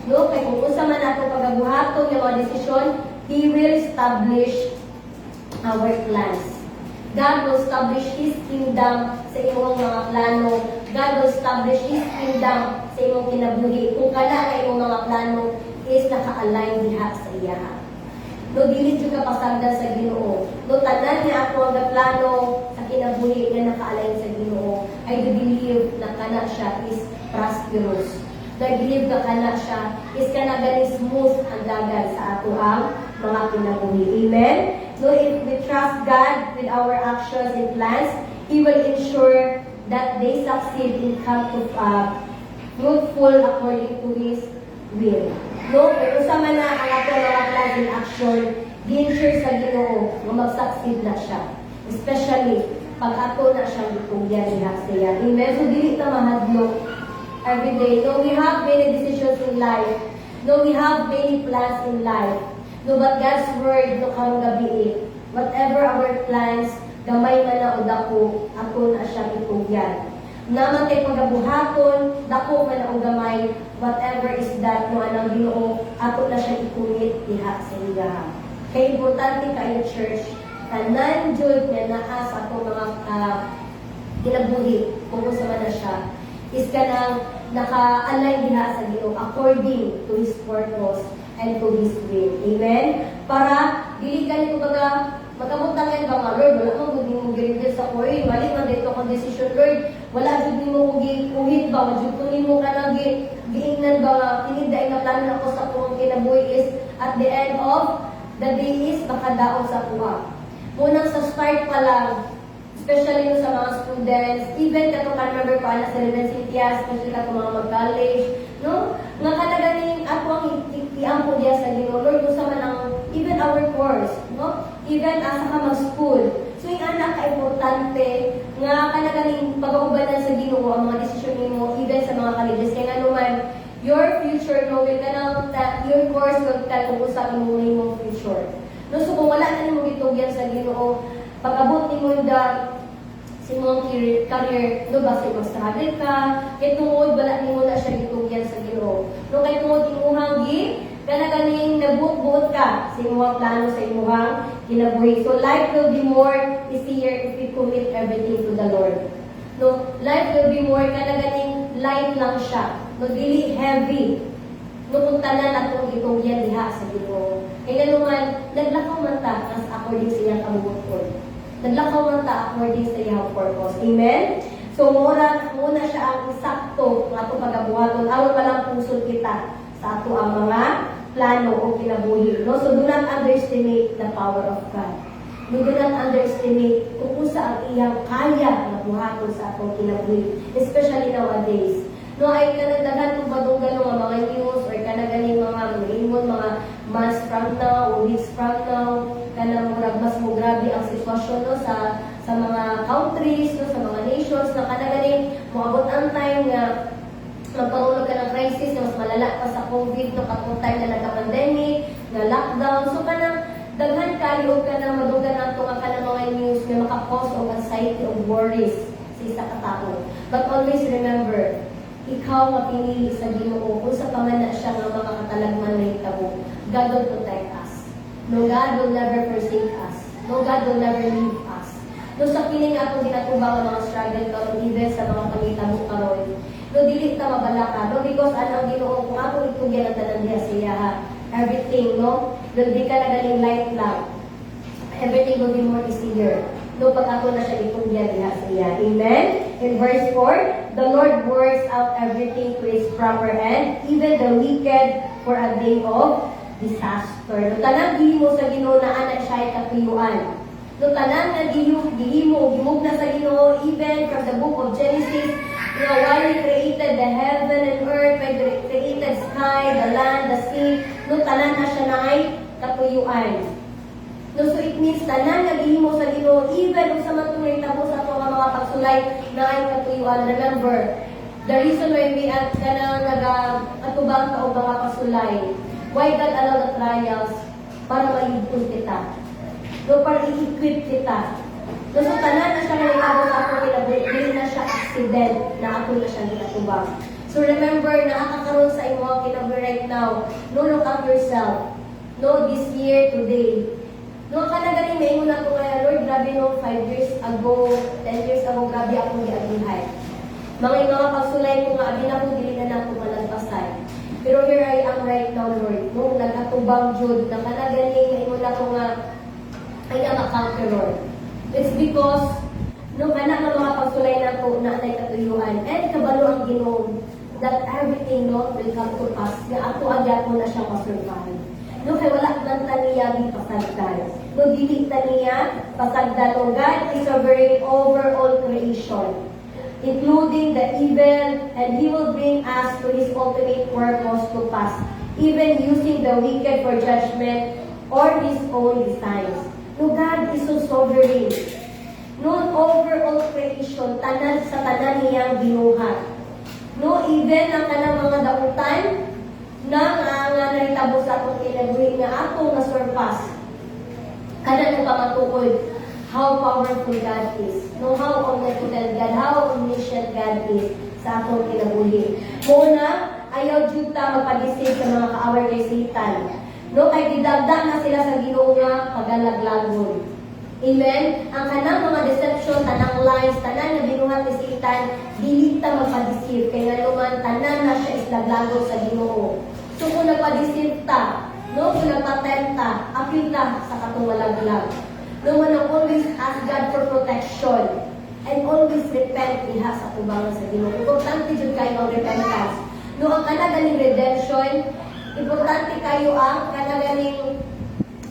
No, kay kung unsa man ato pagabuhaton yung mga desisyon, He will establish our plans. God will establish His kingdom sa imong mga plano. God will establish His kingdom sa imong kinabuhi. Kung kana nga imong mga plano is naka-align diha sa iya. No, dili jud ka pasagdan sa Ginoo. No, tanan nga ako ang plano sa kinabuhi nga naka-align sa Ginoo. I do believe na kana siya is prosperous. Nag-believe ka kana siya is kana gani smooth ang dagan sa ato ang mga kinabuhi. Amen? So if we trust God with our actions and plans, He will ensure that they succeed in come to fruitful according to His will. No, kung sama na ang ato mga plans and action, gi-ensure sa Ginoo na mag-succeed na siya. Especially pag ato na siyang itugyan niya siya. Amen? So dili ta mahadlok every day. No, we have many decisions in life. No, we have many plans in life. No, but God's word, no, karong gabi whatever our plans, gamay man na o dako, ato na siya itugyan. Naman kay pagabuhaton, dako man na o gamay, whatever is that, no, anang Ginoo, ato na siya ikumit diha sa iya. Kaya importante kayo, church, tanan jud nga naa sa ato mga kinabuhi, kung sa man na siya, is kanang naka-align diha sa Ginoo according to His purpose and to His will. Amen? Para dili ka nito baga magkamuntangan ba nga, Lord, wala mo gud nimo girigil sa koy, mali man dito kang decision, Lord, wala jud nimo kuhit ba, jud nimo kanang giingnan ba nga tiniday nga plano nako sa akong kinabuhi is at the end of the day is makadaot sa kuha. Munang sa start pa lang, especially sa mga students, even kato ka remember ko anak sa Cynthia, especially kato mga mag-college, no? Nga kanaganing ako ang iampo diya sa Ginoo, Lord, kung sa man ang even our course, no? Even asa ka mag-school. So yung anak ka importante nga kanaganing pag-aubanan sa Ginoo ang mga desisyon nimo mga kalides. Kaya nga naman, your future, no, will ka your course will ka kung usap mo mong future. No, so kung wala na mo gitugyan sa Ginoo, pag-abot ni mo da sa imong career, no, basta mag-struggle ka, kaya tungod, wala ni mo na siya gitugyan sa Ginoo. No, kaya tungod imuhang kana ganing nagbuot-buot ka sa imong plano sa imong kinabuhi. So life will be more easier if you commit everything to the Lord. No, life will be more kana ganing light lang siya. No, dili heavy. No, kung tanan atong gitugyan diha sa Ginoo. Kaya naman naglakaw man ta as according sa iyang kabubuton. Naglakaw man ta according sa iyang purpose. Amen. So muna siya ang sakto ng atong pagabuhaton aron walang pusod kita sa ato ang mga plano o kinabuhi. No? So, do not underestimate the power of God. Do not underestimate kung sa ang iyang kaya na buhaton sa atong kinabuhi. Especially nowadays. No, ay kanagdagan kung badunggan ng mga news or kanaganing mga malimon, mga months from now o weeks from now, kanang mas mo grabe ang sitwasyon no, sa mga countries, no, sa mga nations, na kanaganing moabot ang time nga magkaroon ka ng crisis na mas malala pa sa COVID, no, katong time na nagka-pandemic, na lockdown. So, kanang daghan kayo ka na madugan ang tunga ka ng mga news na makakause of anxiety of worries sa isa katao. But always remember, ikaw nga pinili sa Ginoo kung sa pamana siya nga makakatalagman na hitabo. God will protect us. No, God will never forsake us. No, God will never leave us. No, sa piling atong ginatubang ang mga struggle karon, even sa mga pangitabo karon, no, dili ta mabalaka, no, because ang Ginoo kung ako itugyan ang tanan diha siya, everything, no, will be ka nagaling light lang. Everything will be more easier. No, pag ako na siya itugyan diha siya. Amen? In verse 4, the Lord works out everything to its proper end, even the wicked for a day of disaster. No, tanang gihimo sa Ginoo na anak siya ay katuyuan. No, tanang na gihimo na sa Ginoo, even from the book of Genesis, you know, while He created the heaven and earth, when He created sky, the land, the sea, no, tanan na siya na ay katuyuan. No, so it means tanan nga gihimo sa Ginoo, even kung sa matulay tabo sa ato mga pagsulay na ay katuyuan. Remember, the reason why we at kanang nag-atubang ka o mga pasulay, why God allow the trials? Para maligpon kita. No, para i-equip kita. No, so tanan na siya nga itabo sa ato kinabuhi na siya accident na ako na siya ginatubang. So remember, nakakaroon sa imo kinabuhi right now. No, look at yourself. No, this year, today. No, kanagaling may una ko kaya, Lord, grabe no, 5 years ago, 10 years ago, grabe akong giagihay. Mga pagsulay ko nga, abin ako, dili na ako malagpasan. Pero here I am right now, Lord. No, nag-atubang Jud, na kanagaling may una ko nga, I am a conqueror. It's because, no, kana nga mga pagsulay na ko, na anay katuyuan, and kabalo ang Ginoo, that everything, no, will come to pass. Nga ako agad mo na siya masurvive. No, kaya wala man taniya di pasagdan. No, dili taniya pasagdan. No, God is sovereign over all creation, including the evil, and He will bring us to His ultimate purpose to pass, even using the wicked for judgment or His own designs. No, God is so sovereign. No, over all creation, tanan sa tanan niyang binuhat. No, even ang kanang mga dautan, na nga nahitabo sa atong kinabuhi nga atong na-surpass. Kada nung pamatukod, how powerful God is. No, how omnipotent God, how omniscient God is sa atong kinabuhi. Muna, ayaw Jud ta magpadisip sa mga kaaway kay Satan. No, kay gidagdag na sila sa Ginoo nga pagalaglagon. Amen? Ang kanang mga deception, tanang lies, tanan na binuhat ni Satan, dili ta magpadisip. Kaya naman, tanan na siya islaglagon sa Ginoo. So kung nagpa-deceive ta, no, kung nagpa-tempt ta, apil ta sa katong walaglag. No, man always ask God for protection and always repent diha sa tubangan sa Ginoo. Importante jud kayo ang repentance. No, ang kanagaling redemption, importante kayo ang kanagaling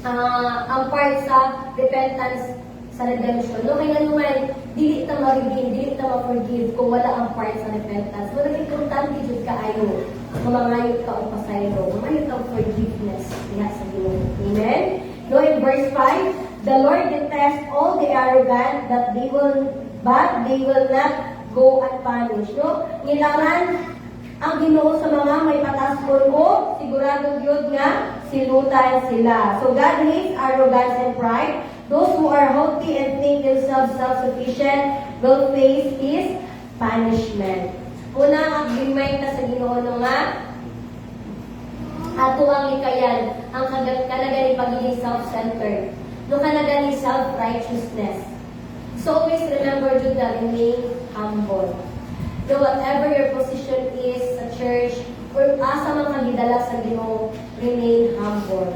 ang part sa repentance sa redemption. No, kaya naman, dili ta ma-redeem, dili ta ma-forgive kung wala ang part sa repentance. So, importante jud kaayo. Mamangayot ka o pasayro. Mamangayot ka forgiveness diha sa Ginoo. Amen? No, in verse 5, the Lord detests all the arrogant but they will not go unpunished. No? Nilangan ang Ginoo sa mga may patas o sigurado gyud nga silutan sila. So God hates arrogance and pride. Those who are haughty and think themselves self-sufficient will face His punishment. Una, ang gimay na sa Ginoo nga ato ang likayan ang kanagani pagiging self-centered. No kanagani self-righteousness. So always remember to remain humble. So whatever your position is sa church, or asa man kang gidala sa Ginoo, remain humble.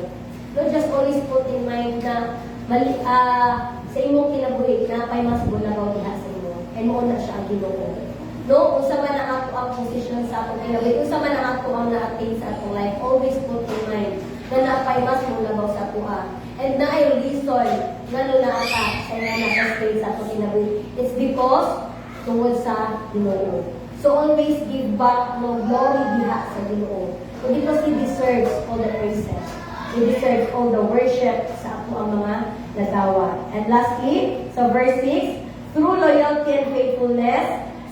Don't just always put in mind na mali, sa imong kinabuhi na pay mas bulabaw diha sa imo. And mo na siya ang Ginoo. No, unsa man ang ato ang position sa atong kinabuhi, unsa man ang ato ang na-attain sa atong life, always put in mind na napay mas bulabaw sa ato. And na ay reason ngano na ata sa nga na-attain sa atong kinabuhi. It's because tungod sa Ginoo. So always give back no glory diha sa Ginoo. So because He deserves all the praises. He deserves all the worship sa ato ang mga nagawa. And lastly, so verse 6, through loyalty and faithfulness,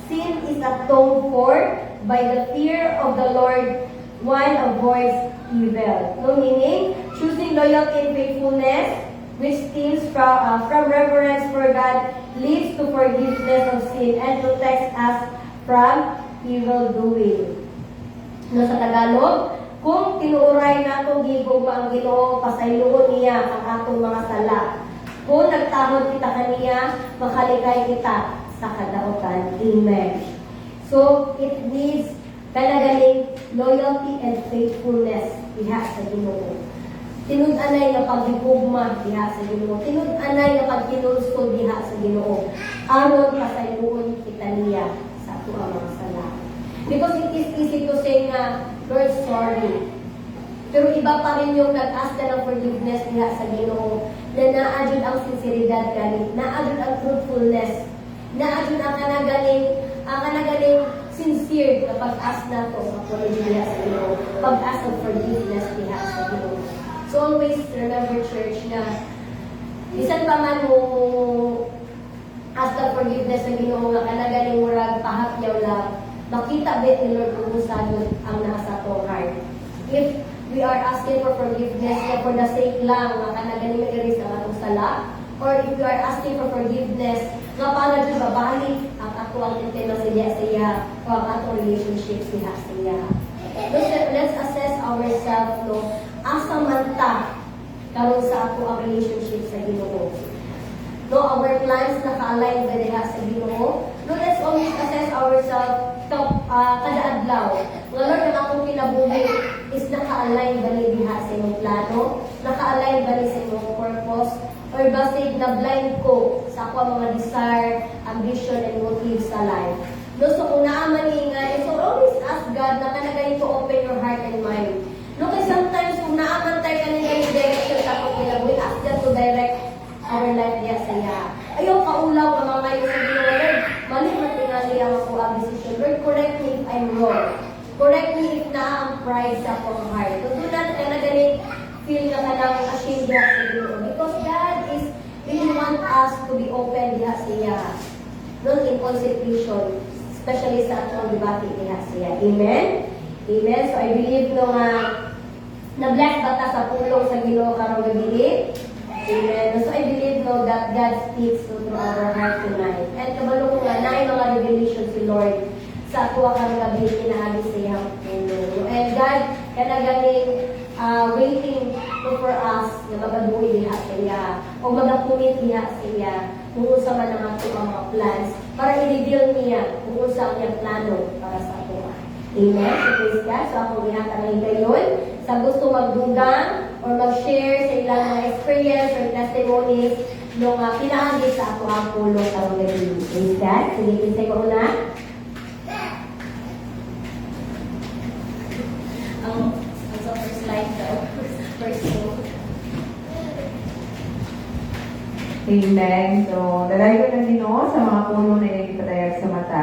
sin is atoned for by the fear of the Lord, one avoids evil. No meaning, choosing loyalty and faithfulness, which stems from reverence for God, leads to forgiveness of sin and protects us from evil doing. No, sa Tagalog, kung tinuuray nato gigugma ang Ginoo, pasayloon niya ang atong mga sala. Kung nagtahod kita kaniya, makalikay kita sa kadaotan. Amen. So, it needs kanagaling loyalty and faithfulness diha sa Ginoo. Tinud-anay nga paghigugma diha sa Ginoo. Tinud-anay nga pagkinulsod diha sa Ginoo. Aron pasayloon kita niya sa ato ang mga sala. Because it is easy to say nga, Lord, sorry. Pero iba pa rin yung nag-ask ka ng forgiveness diha sa Ginoo na naadjud ang sinseridad gani, naadjud ang truthfulness, naadjud ang kanagaling sincere na pag-ask nato sa apology diha sa Ginoo, pag-ask ng forgiveness diha sa Ginoo. So always remember, church, na bisan pa man mo ask ng forgiveness sa Ginoo nga kanagaling murag pahapyaw lang, makita bit ni Lord kung sagot ang nasa atong heart. If we are asking for forgiveness na for the sake lang nga kanagaling ma-erase ang atong sala, or if we are asking for forgiveness nga para dyan babalik ang ato ang intimacy sa iya o ang atong relationship sa iya. Let's assess ourselves, no, asa man ta karon sa ato ang relationship sa Ginoo. No, our plans naka-align ba diha sa Ginoo? No, let's always assess ourselves kada adlaw. Nga Lord, ang akong kinabuhi is naka-align ba ni diha sa imong plano? Naka-align ba ni sa imong purpose? Or basig na blind ko sa ako mga desire, ambition, and motives sa life? No, so kung naaman ingay, so always ask God na kanagaling to open your heart and mind. No, kasi sometimes kung naaman tayo kanina yung direction sa akong kinabuhi, ask God to direct our life diya sa iya. Ayaw kaulaw ang mga ngayon sa Ginoo, Lord, mali matingali ang ako ang decision. Lord, correct me if I'm wrong. Correct me if na ang pride sa akong heart. So, doon natin na galing feel na kanang ashamed diya sa Ginoo. Because God is really want us to be open diya sa iya. Non in consecration, especially sa atong debate diya sa iya. Amen? Amen? So, I believe no nga na-bless bata sa pulong sa Ginoo karong gabi. Amen. So I believe no that God speaks to our heart tonight. And kabalo ko nga na mga revelation si Lord sa ato ang gabi kinaagi sa iyang puno. And God kanagaling waiting for us na magabuhi diha sa iya o magapunit diha sa iya kung unsa man ang ato mga plans para i-reveal niya kung unsa ang iyang plano para sa ato. Amen. So praise God. So ako ginatangay gayon sa gusto magdugang or mag-share sa ilang mga experience or testimonies nung pinaagi sa ako ang pulong sa mga gabi. Praise God. Sige, kinsay ko una. Ang sa first slide daw. First two. Amen. So, dalay ko na Ginoo sa mga puno na ipatayag sa mata.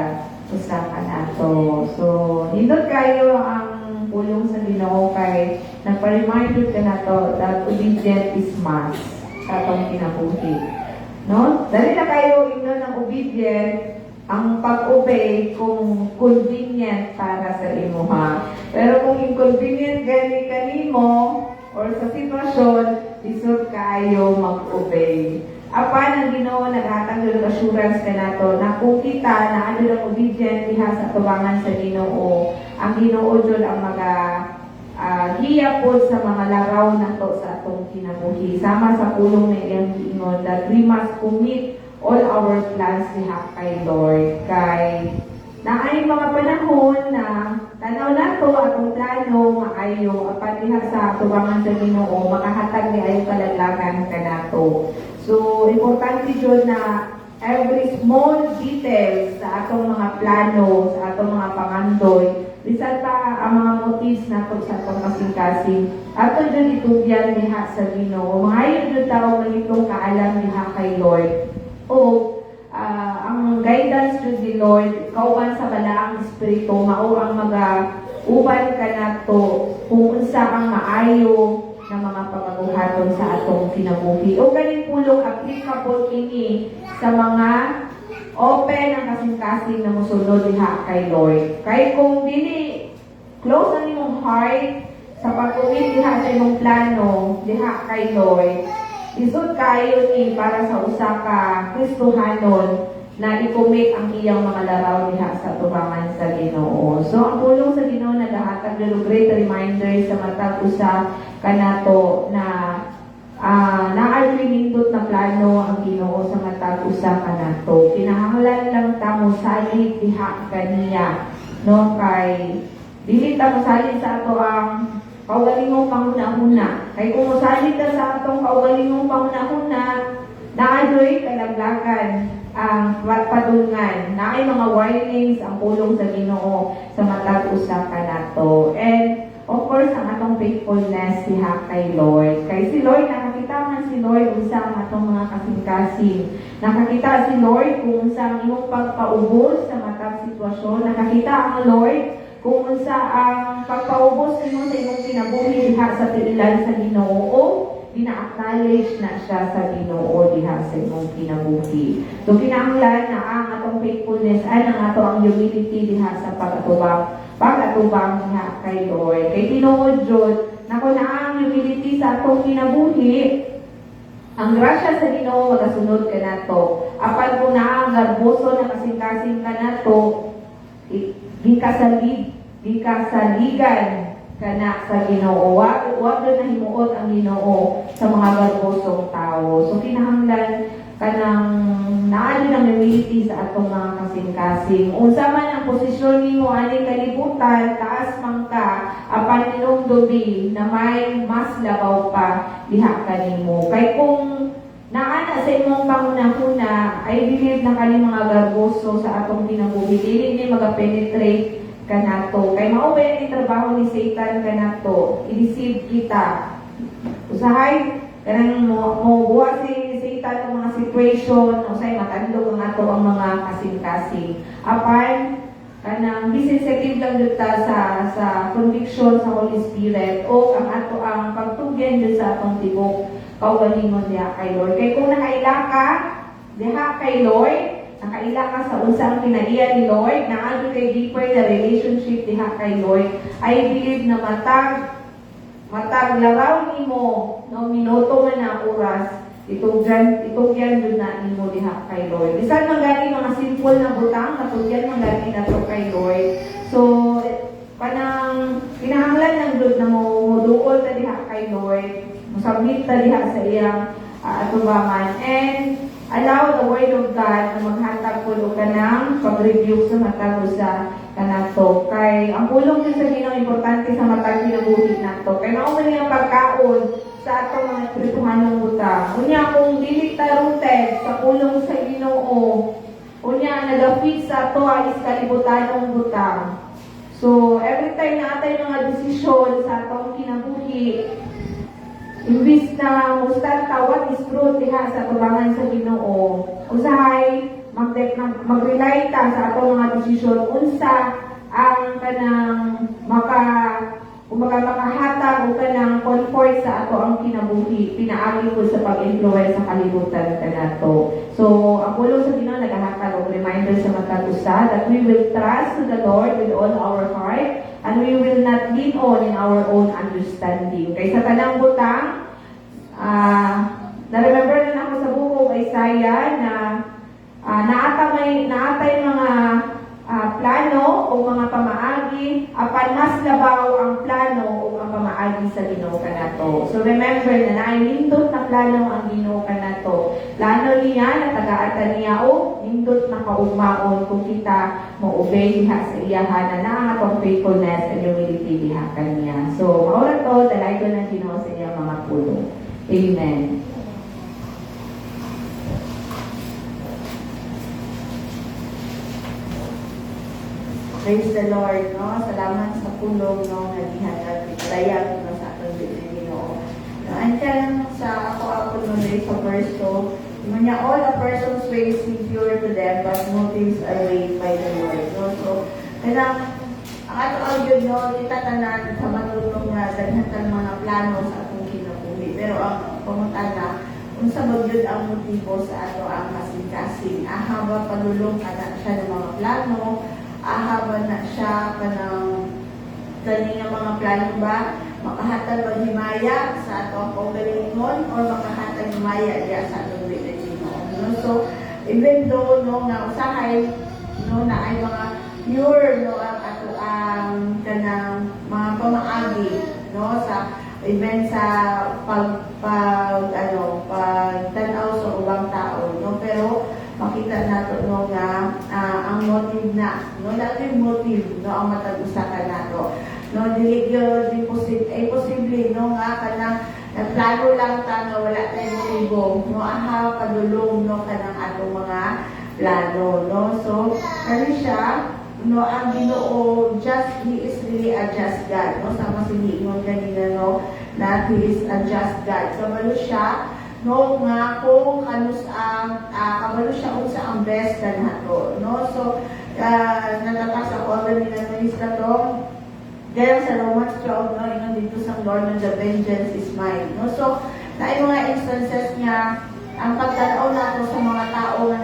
Usapan nato. So, nindot kayo ang pulong sa Ginoo kay nagpa-remind ka na to that obedient is must sa atong kinabuhi. No? Dali na kayo igno ng obedient ang pag-obey kung convenient para sa imo ha. Pero kung inconvenient gani kanimo or sa sitwasyon, isod kaayo mag-obey. Apan ang Ginoo naghatag ng assurance kanato na kung kita na ano lang obedient diha sa tubangan sa Ginoo, ang Ginoo jud ang hiyapon sa mga laraw nato sa atong kinabuhi. Sama sa pulong na iyang giingon that we must commit all our plans diha kay Lord. Kay naay mga panahon na tanaw nato atong plano maayo apan diha sa tubangan sa Ginoo makahatag ni ayo kalaglagan kanato. So importante jud na every small details sa atong mga plano, sa atong mga pangandoy, bisan pa ang mga motives nato sa atong kasing-kasing, ato jud itugyan diha sa Ginoo. Maayo jud tawo ganitong kaalam diha kay Lord. O ang guidance jud ni Lord, kauban sa balaang espiritu, mao ang uban kanato kung unsa ang maayo na mga pamaguhaton sa atong kinabuhi. O ganing pulong applicable ini sa mga open ang kasing-kasing na musunod diha kay Lord. Kay kung dili close ang imong heart sa pag-commit diha sa imong plano diha kay Lord, isod kayo ni para sa usa ka Kristohanon na i-commit ang iyang mga laraw diha sa tubangan sa Ginoo. So ang pulong sa Ginoo nagahatag ng great reminder sa matag usa kanato na naay nindot na plano ang Ginoo sa matag usa kanato. Kinahanglan lang ta mo salit diha kaniya, no, kay dili ta mosalit sa ato ang kaugalingong panghuna-huna. Kay kung mosalit ta sa atong kaugalingong panghuna-huna, naadoy kalaglagan ang padungan, naay mga warnings ang pulong sa Ginoo sa matag usa kanato. And of course, ang atong faithfulness diha kay Lord. Kay si Lord, nakakita man si Lord unsa ang atong mga kasing-kasing. Nakakita si Lord kung unsa ang imong pagpaubos sa matag sitwasyon. Nakakita ang Lord kung unsa ang pagpaubos nimo sa imong kinabuhi diha sa tiilan sa Ginoo. Gina-acknowledge na siya sa Ginoo diha sa imong kinabuhi. So kinahanglan na ang atong faithfulness ay ang ato ang humility diha sa pag-atubang diha kay Lord. Kay tinuod jud nako na ang humility sa atong kinabuhi, ang grasya sa Ginoo magasunod kanato. Apan kung naa ang garboso na kasing-kasing kanato, gikasaligan kana sa Ginoo. Wag na himuot ang Ginoo sa mga garbosong tao. So kinahanglan kanang naano ng humility sa atong mga kasing-kasing. Unsa man ang posisyon nimo aning kalibutan, taas man ka, apan inumdubi na may mas labaw pa diha kanimo. Kay kung naana sa imong pangunahuna, I believe na kani mga garboso sa atong kinabuhi, dili ni magapenetrate kanato. Kay mao ba yung trabaho ni Satan kanato? I-deceive kita. Usahay, kanang mo buhat si Satan ang mga situation, usay matandog ang ato ang mga kasing-kasing. Apan, kanang sensitive lang dito sa conviction sa Holy Spirit o ang ato ang pagtugyan dito sa atong tibok kaugalingon diha kay Lord. Kay kung nakaila ka diha kay Lord, nakaila ka sa unsang kinaiya ni Lord, naadto kay deeper na relationship diha kay Lord, I believe na matag laraw nimo no minuto man na oras itugyan jud na nimo diha kay Lord. Bisan man gani mga simple na butang natugyan man gani nato kay Lord. So kanang kinahanglan lang jud na mo duol ta diha kay Lord, musabit ta diha sa iyang atubangan, and allow the Word of God na maghatag po ka ng pag-review sa matag sa kanato. Kay ang pulong din sa Ginoo importante sa matag kinabuhi nato. Kay mao man ang pagkaon sa atong mga espirituhanong butang. Unya kung dili ta rooted sa pulong sa Ginoo, unya nagafit sa ato ang kalibutanong butang. So every time na atay mga desisyon sa atong kinabuhi, imbis na mustan tawat is truth diha sa tubangan sa Ginoo, usahay mag-rely ta sa atong mga desisyon unsa ang kanang kumbaga makahatag o kanang comfort sa ato ang kinabuhi, pinaagi ko sa pag-influence sa kalibutan kanato. So, ang pulo sa Ginoo nagahatag og reminder sa matag usa that we will trust to the Lord with all our heart and we will not lean on in our own understanding. Kay sa tanang butang, na-remember na ako sa buko ng Isaiah na naatay mga plano o mga pamaagi, apan mas labaw ang plano o ang pamaagi sa Ginoo kanato. So remember na nainindot na plano ang Ginoo kanato. Plano niya na tagaatan niya o nindot na kaugmaon kung kita mo-obey diha sa iyahan na ang atong faithfulness and humility diha kaniya. So maura to, dalay ko ng Ginoo sa iyang mga pulo. Amen. Praise the Lord, no? Salamat sa pulong, no? Naghihatag, dayag, no? Sa atong Ginoo. No? And then, sa ako no, sa verse 2, niya, all a person's ways seem pure to them, but motives are weighed by the Lord, no? So, kailang, ang ato yun, no? Itatanan sa matulong na daghan mga plano sa atong kinabuhi. Pero ang pamuntan na, kung sa yun ang motibo sa ato ang kasing-kasing, ahaba palulong ka na siya ng mga plano, ahaban na siya kanang kaning mga plano ba makahatag maghimaya sa ato ang kaugalingon or makahatag himaya diya sa atong Ginoo, no? So even though no nga usahay no na ay mga pure no ang ato ang kanang mga pamaagi no sa even sa pagtanaw sa ubang tao, no? Pero makita nato no nga ang motive na, no? Dati motive, no? Ang matag-usa ka nato. No? Dili yun, posible, no? Nga kanang nagplano lang ta nga wala tayong motibo, no? Aha, padulong, no? Kanang atong mga plano, no? So, kani siya, no? Ang Ginoo, He is really a just God, no? Sama siniingon kanina, no? Na He is a just God. Kabalo siya, no, nga kung kanus ang kabalo siya unsa ang best kanato, no? So natatasa ko ang minanis ka to gaya sa Romans 12, no, ingon dito sa Lord na the vengeance is mine, no? So naay mga instances niya ang pagtanaw nato sa mga tao nga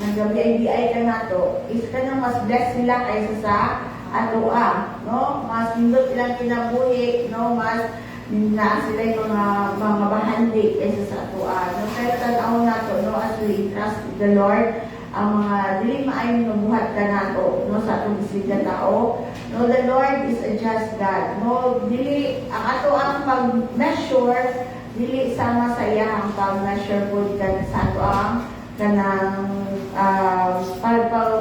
nag-BI ka nato is kanang mas blessed sila kaysa sa atoa, no? Mas nindot ilang kinabuhi, no? Mas na sila yung mga bahandi kaysa sa atuan. No? Pero tanaw nato, no, as we trust the Lord, ang mga dili maayon nga buhat ka nato, no, sa atong bisig tao. No, the Lord is a just God. No, dili ang ato ang pag-measure, dili sama sa iya ang pag-measure po ka sa ato ang kanang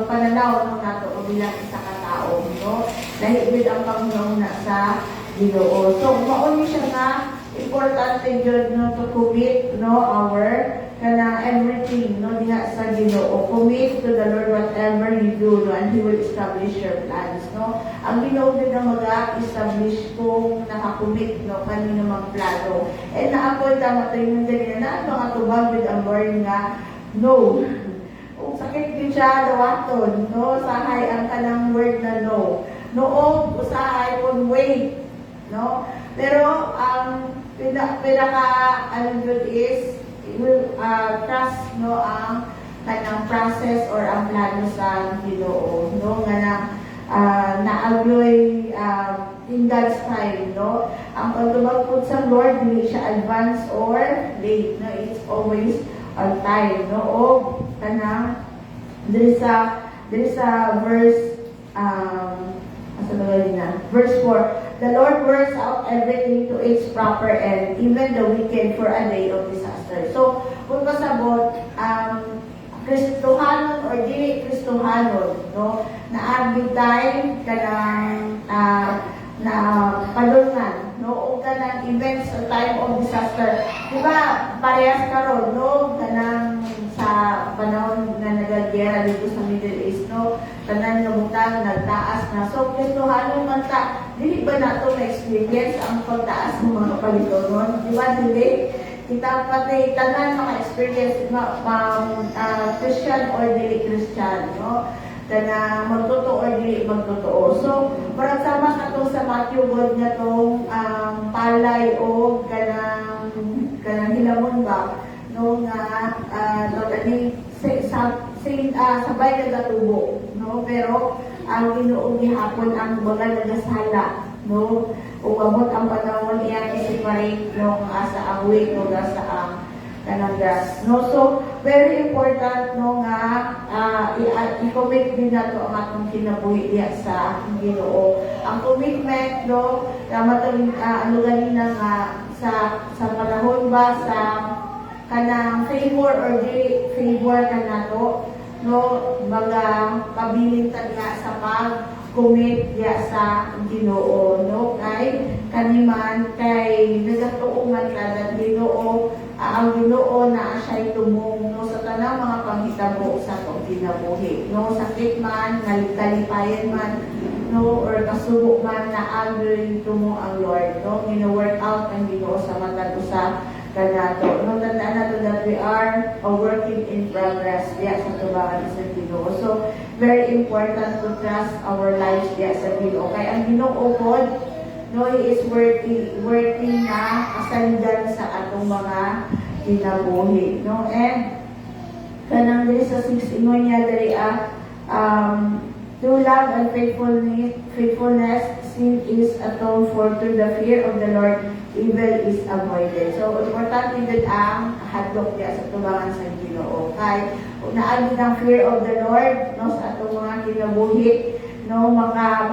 pananaw no nato bilang isa ka tao, no. Dahil gid ang panguna sa Ginoo. So, mauni siya nga importante yun, no, to commit, no, our kanang everything, no, diha sa Ginoo. Commit to the Lord whatever you do, no, and He will establish your plans, no. Ang Ginoo din na mag-establish kung nakakommit, no, kanino mga plano. And naapoy tama tayo yung ganyan na mga tubag with ang word nga, no. Kung sakit din siya, dawaton, no, sahay ang kanang word na no. Noong usahay kung wait, no? Pero ang pinaka ano yun is will trust no ang kanang process or ang plano sa Ginoo, no? Nga na naagloy in God's time, no? Ang pagtubag po sa Lord, hindi siya advance or late, no? It's always on time, no? O kanang there is a verse verse 4, the Lord works out everything to its proper end, even the wicked for a day of disaster. So, kung kasabot, Kristohanon or dili Kristohanon, no, na every time kanang na padulngan, no, o kanang events or time of disaster. Diba, parehas karon, no, kanang sa panahon na nagagyera dito sa Middle East, no, tanan nga butang nagtaas na. So, Kristohanon man ta, dili ba nato na-experience ang pagtaas ng mga palitonon? Diba, dili? Kita pati tanan maka-experience Christian or dili Christian, no? kana magtotoo or dili magtotoo. So, parang sama ka to sa Matthew God nga tong palay o kanang hilamon ba no nga ni sabay na tubo no, pero ang Ginoo gihapon ang mga nagasala no, ug abot ang panahon iya i-separate no asa ang week no sa ang kanang gas no. So very important no nga i-commit din nato ang atong kinabuhi diya sa Ginoo. Ang commitment no matong ano ganina nga sa panahon ba sa kanang favor or dili favor kanato no, mga pabiling tagya sa pag-commit diya sa Ginoo no, kay kaniman kay nagatuungan ka na Ginoo ang Ginoo na siya'y tumong no, sa tanang mga panghitabo sa itong kinabuhi no, sakit man, kalipayan man no, or kasubo man na agri tumong ang Lord no, gina-work out ang Ginoo sa matag usa kanato no, tandaan nato that we are a working in progress diya sa tubangan sa Ginoo. So very important to trust our lives diya sa Ginoo kay ang Ginoo pod no, He is working na kasandan sa atong mga kinabuhi no. And kanang diri sa 6 ingon niya diri through love and faithfulness, sin is atoned for through the fear of the Lord, evil is avoided. So, importante din ang hadlok niya sa tubangan sa Ginoo. Kay, naagi ng fear of the Lord, no, sa atong mga kinabuhi, no, maka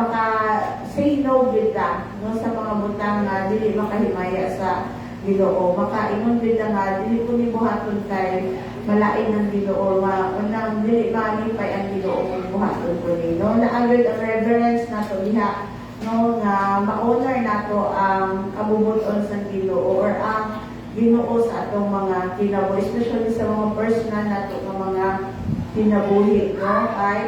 say no kita, no, sa mga butang na dili makahimaya sa Ginoo. Makaingon din nga, dili ko ni buhaton kay malain ng Ginoo, unang dili malipay ang Ginoo kung buhaton ko ni. No, naagad ang reverence nato diha, no, nga ma-honor nato ang kabubuton sa Ginoo or ang Ginoo sa atong mga kinabuhi, especially sa mga personal nato nga mga kinabuhi, no, kay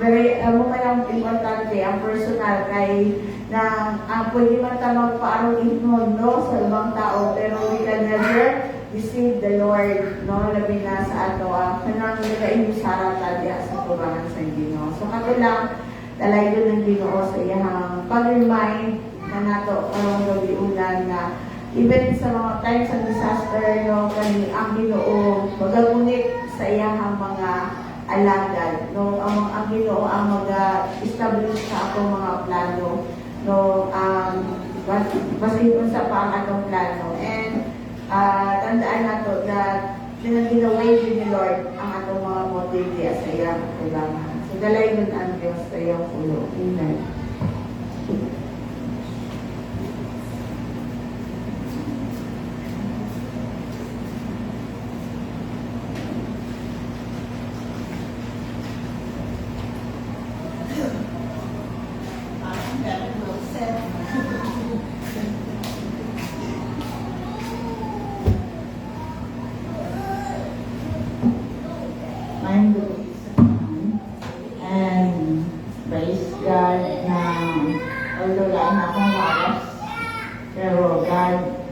very mo man importante ang personal kay na ang pwede man ta magpaarong ignon no sa ibang tao, pero we can never deceive the Lord no, labi na sa ato ang kanang nagainusara ta diya sa tubangan sa Ginoo. So kato lang dalaygon ng Ginoo sa iyang pag-remind na nato karong gabi ulan nga even sa mga times ng disaster no, kani ang Ginoo magagunit sa iyang mga alagad no, ang Ginoo ang mag-establish sa atong mga plano no, basin sa pa ang atong plano. And tandaan nato that ginaway din ni Lord ang atong mga motive diya sa iyang programa. So dalay nun ang Diyos sa iyang pulo. Amen. I'm and praise God na although lain akong oras, pero God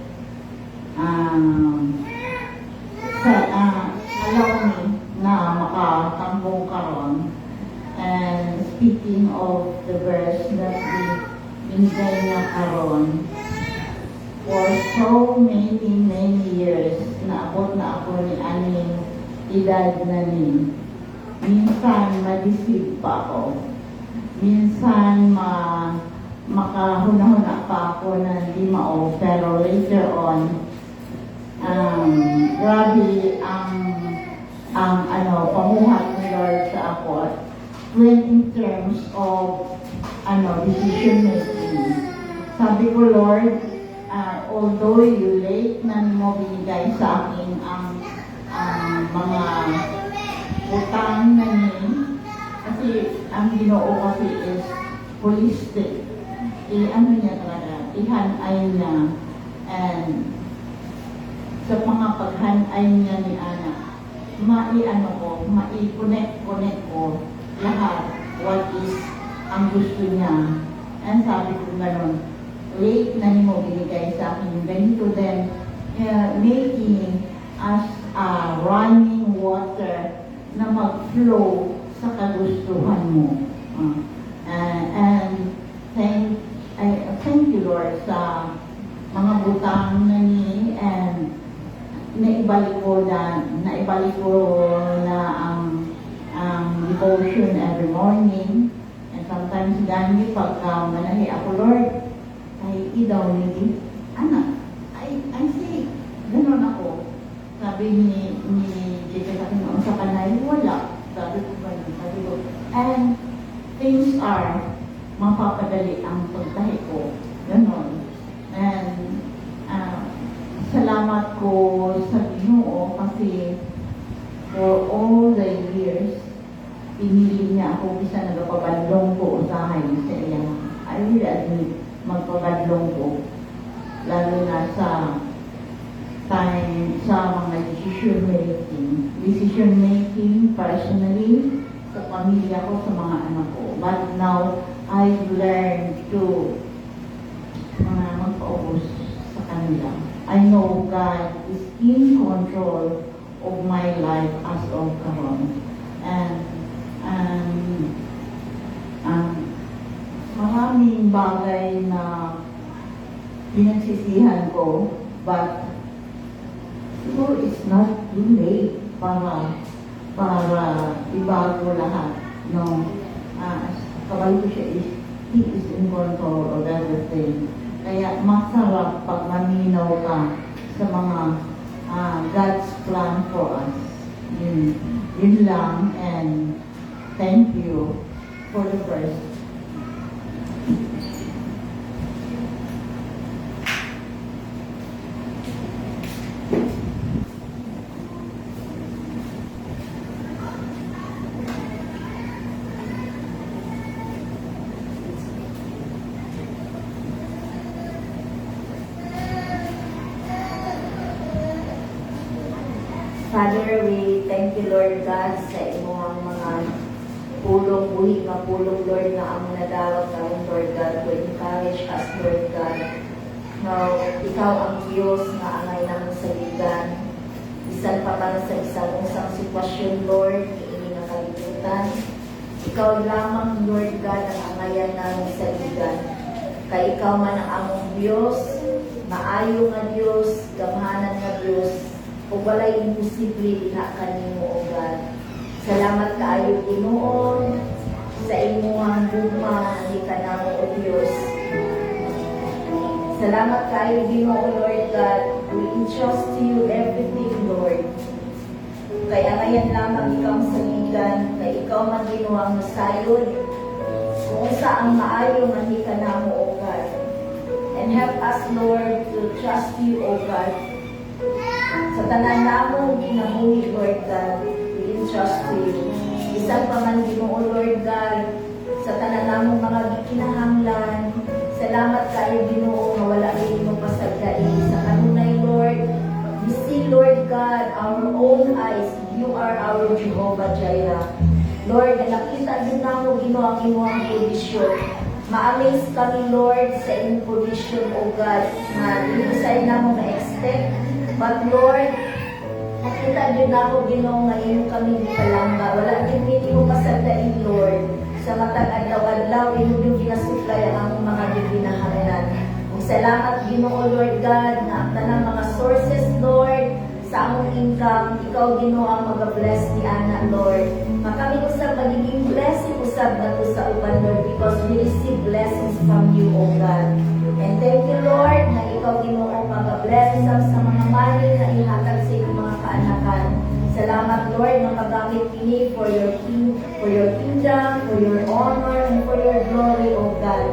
allow me na makatambong karon. And speaking of the verse that we minigay niya karon, for so many years naabot na ako ni aning edad na ni. Minsan ma-deceive pa ako. Minsan makahuna-huna pa ako na hindi mao, pero later on grabe ang pamuhat ni Lord sa ako when in terms of decision making. Sabi ko, Lord, although you late na mo binigay sa akin ang mga utang na ni, kasi ang Ginoo kasi is holistic. Niya talaga, ihanay niya, and sa mga paghanay niya ni anak, mai-connect ko lahat what is ang gusto niya. And sabi ko gano'n, late na ni mo binigay sa akin ganito, then making as running water na mag-flow sa kagustuhan mo. And thank you, Lord, sa mga butang na ni and naibalik ko na ang devotion every morning. And sometimes gani pagka manahi ako, Lord, ay idaw ni anak. I say, ganon ako. Sabi ni Jessica noon sa kanay, wala. Sabi ko, and things are mapapadali ang pagtahi ko. Ganon. And salamat ko sa Ginoo kasi for all the years, pinili niya ako bisa nagpabadlong ko usahay sa iya. I really admit, magpabadlong ko. Lalo na sa time sa mga decision making personally, sa pamilya ko, sa mga anak ko. But now, I've learned to magpaubos sa kanila. I know God is in control of my life as of karon. And maraming bagay na pinagsisihan ko, but siguro it's not too late para ibago lahat. No? Kabalo ko siya is, He is in control of everything. Kaya masarap pag maminaw ka sa mga God's plan for us. Yun lang, and thank you for the first. Father, we thank you, Lord God, sa imong mga pulong, buhi nga pulong, Lord, na ang nadawat namin, Lord God, to encourage us, Lord God. Now, ikaw ang Diyos na angay namin sa ligan. Bisan pa man sa isang sitwasyon, Lord, hindi na kalimutan. Ikaw lamang, Lord God, ang angayan namin sa ligan. Kay ikaw man ang among Diyos, maayo nga Diyos, gamhanan nga Diyos, o walay imposible diha kanimo, O God. Salamat kaayo Ginoo sa imong gugma ni kanamo, O Dios. Salamat kaayo Ginoo, Lord God. We entrust to you everything, Lord. Kaya ngayon lamang ikaw sa ligan, kay ikaw man Ginoo ang masayod, kung saan maayo man ni kanamo, O God. And help us, Lord, to trust you, O God. Sa tanan namo ginabuhi, Lord God, we entrust to you. Isang pa man Ginoo, Lord God, sa tanan namo mga gikinahanglan. Salamat kayo Ginoo nga wala rin mo pasagdain. Sa kanunay, Lord, we see, Lord God, our own eyes. You are our Jehovah Jireh. Lord, na nakita din namo Ginoo ang imong provision. Ma-amaze kami, Lord, sa inyong provision, O God, na ilusay namo na-expect. But Lord, nakita din ako Ginoo nga imo kami gipalangga. Wala din mo pasagdain, Lord. Sa matag adlaw-adlaw imo yung ginasuplay ang among mga ginahanglan. Ug salamat Ginoo, Lord God, nga ang tanang mga sources, Lord, sa among income, ikaw Ginoo ang mag-bless ni Ana, Lord. Makami usab magiging blessing usab nato sa uban, Lord, because we receive blessings from you, O God. And thank you, Lord, na ikaw Ginoo mag-bless sa mga money na ihatag sa iyong mga kaanakan. Salamat, Lord, na magamit kini for your kingdom, for your honor, and for your glory, O God.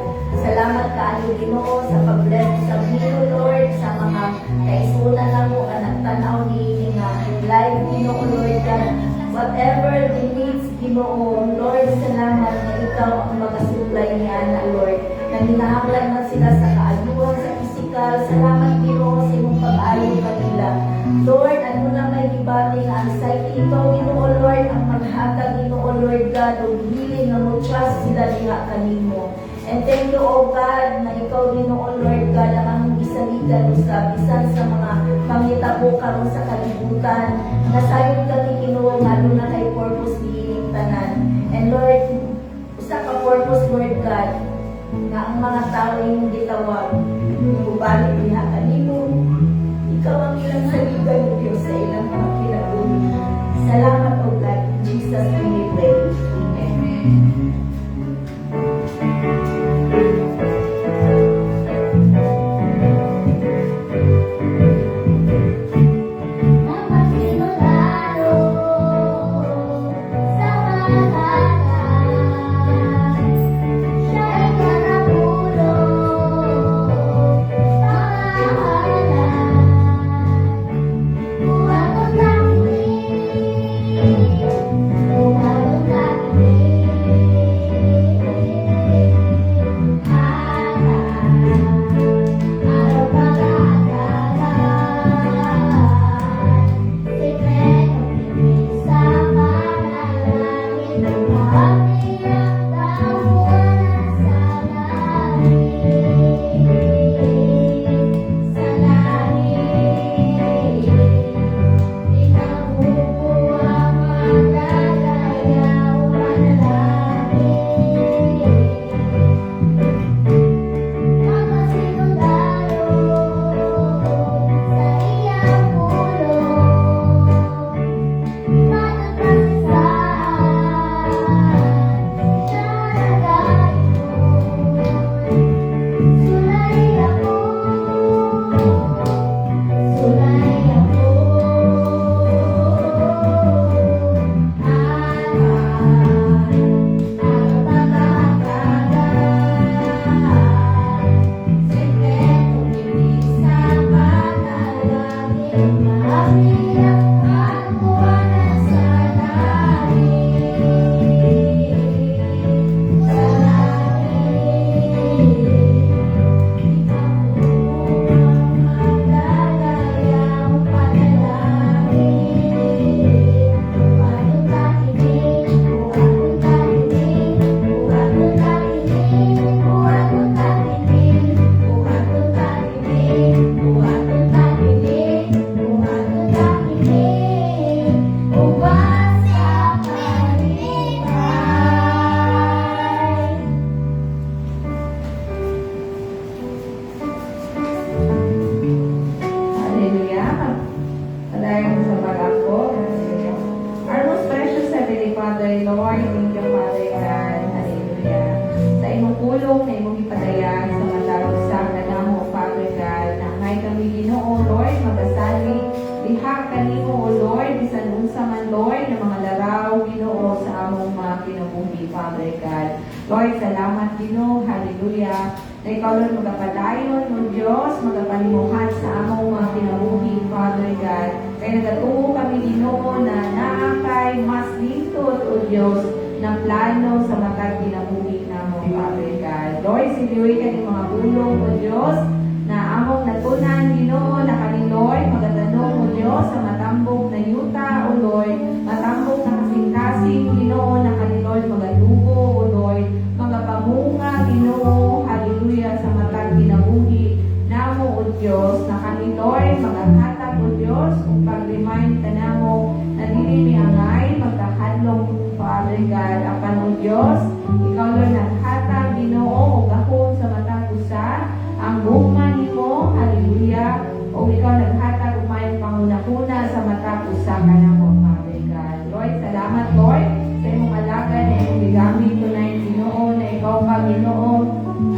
Salamat kaayo Ginoo sa pag-bless sa Ginoo, Lord, sa mga kaisunan na mo anak tanaw ni nga life Ginoo, Lord God. Whatever the needs Ginoo, Lord, salamat na ikaw ang mag-supply ni Ana, Lord. Nanginahanglan man sila sa kaayuhan, sa physical. Salamat Ginoo sa imong pag-ayo kanila. Lord, ano na may gibati na anxiety, ikaw Ginoo, Lord, ang maghatag Ginoo, Lord God, o healing na mo trust sila diha kanimo. And thank you, O God, na ikaw Ginoo, Lord God, ang among gisaligan sa bisan sa mga pangitabo karon sa kalibutan. Nasayod kami Ginoo, nga na kay purpose ni tanan. And Lord, usa ka purpose, Lord God, na ang mga tao imong gitawag, ibalik niya kanimo. Ikaw ang ilang saligan, O Diyos, sa ilang mga kinabuhi. Salamat, O God. In Jesus' name we pray. Amen. pulong na imong ipadayan sa matag usab na namo, Father God, na angay kami Ginoo, Lord, magasali diha kanimo, O Lord, bisan unsa man, Lord, na mga laraw, Ginoo, sa among mga kinabuhi, Father God. Lord, salamat, Ginoo, hallelujah, na ikaw, Lord, magapadayon mo, Diyos, magapalimuhan sa among mga kinabuhi, Father God. Kaya nagatuo kami, Ginoo, na naakay mas lingkod, O Diyos, ng plano sa matag kinabuhi namo, Father God. Lord, siliwi ka ng mga bulong, O Diyos, na among natunan, Ginoo, na kami, Lord, magatanong, O Diyos, sa matambong na yuta, O Lord, matambong na kasing-kasing, Ginoo, na kami, Lord, magalugo, O Lord, magapamunga, Ginoo, hallelujah, sa matag kinabuhi namo, O Diyos, na kami, Lord, maghatag, O Diyos, kung pag-remind ka namo, na dili mi angay, magkahadlong, Father God, apan, O Diyos, ikaw, Lord, naghatag, Ginoo, o gahon sa matag usa, ang bukman nimo, hallelujah, o ikaw naghatag umayon panguna-una sa matag usa ka namo, Father God. Lord, salamat, Lord, sa imong alaga na imong gigamit tonight, Ginoo, na ikaw pa, Ginoo,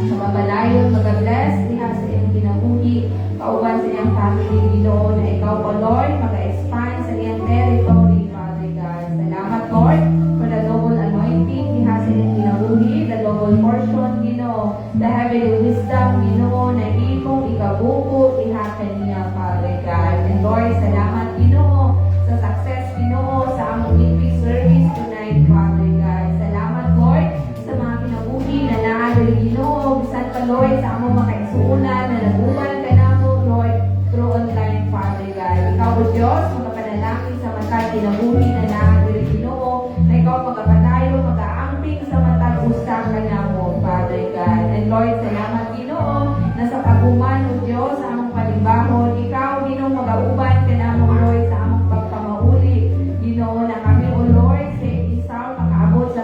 sa mapalayon, mag-bless diha sa iyong kinabuhi, kauban sa iyong family, Ginoo, na ikaw pa, Lord, mag-expand sa iyong territory, Father God. Salamat, Lord, for the double anointing diha sa iyong kinabuhi, the double portion, Ginoo, the heavenly wisdom, Ginoo, na imong ikabuko diha kaniya, Father God. And Lord, salamat, Ginoo, sa success, Ginoo, sa among epic service tonight, Father God. Salamat, Lord, sa mga kinabuhi na naadali, Ginoo, bisan pa, Lord, sa among mga kaigsuunan na naguban ka namo, Lord, through online, Father God. Ikaw, O Diyos, magapanalangin sa matag kinabuhi na naadali, Ginoo, na ikaw magapatayo, mag-aamping sa matag usang ka namo, Father God. And Lord, salamat, Ginoo, na sa paghuman, O Diyos, sa among palibahon, ikaw, Ginoo, mag-auban ka namo, Lord, sa among pagkamauli, Ginoo, na kami, O Lord, sa isaw, makaabot sa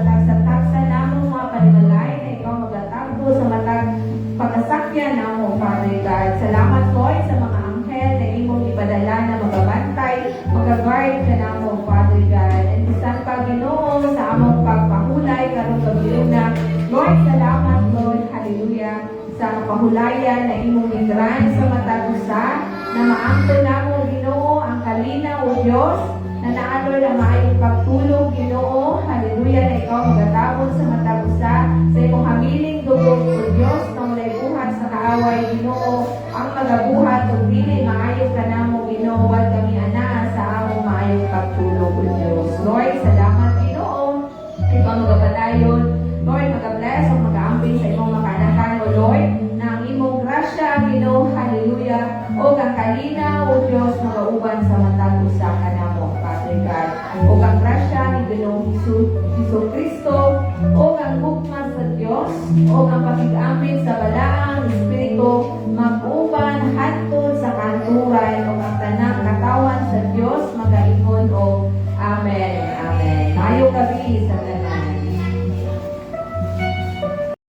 Lord, salamat Lord, hallelujah, sa kapahulayan na imong hidran sa matag usa, na maangko namo Ginoo ang kalinaw o Dios, na naaloy ang maayong pagtulog Ginoo, hallelujah, na ikaw magatabon sa matag usa, sa imong hamiling dugog o Dios, na walay buhat sa kaaway Ginoo, ang magabuhat ug dili maayo kanamo Ginoo, wag kami ana sa among maayong pagtulog o Dios. Lord, salamat Ginoo, ikaw magapadayon, Lord, mag-bless o mag-aampin sa imong makanakan o Lord, na ang imong grasya Ginoo, hallelujah, o ang kalinaw o Dios magauban sa matag usa kanamo, Father God, o ang grasya ni Ginoong Hesus Kristo, o ang hukman sa Dios, o ang pakig-ampin sa balaang Espiritu, mag-uban hantod sa kanturan, o ang tanang katawan sa Dios magaingon o Amen. Amen. Tayo gabi sa tanan.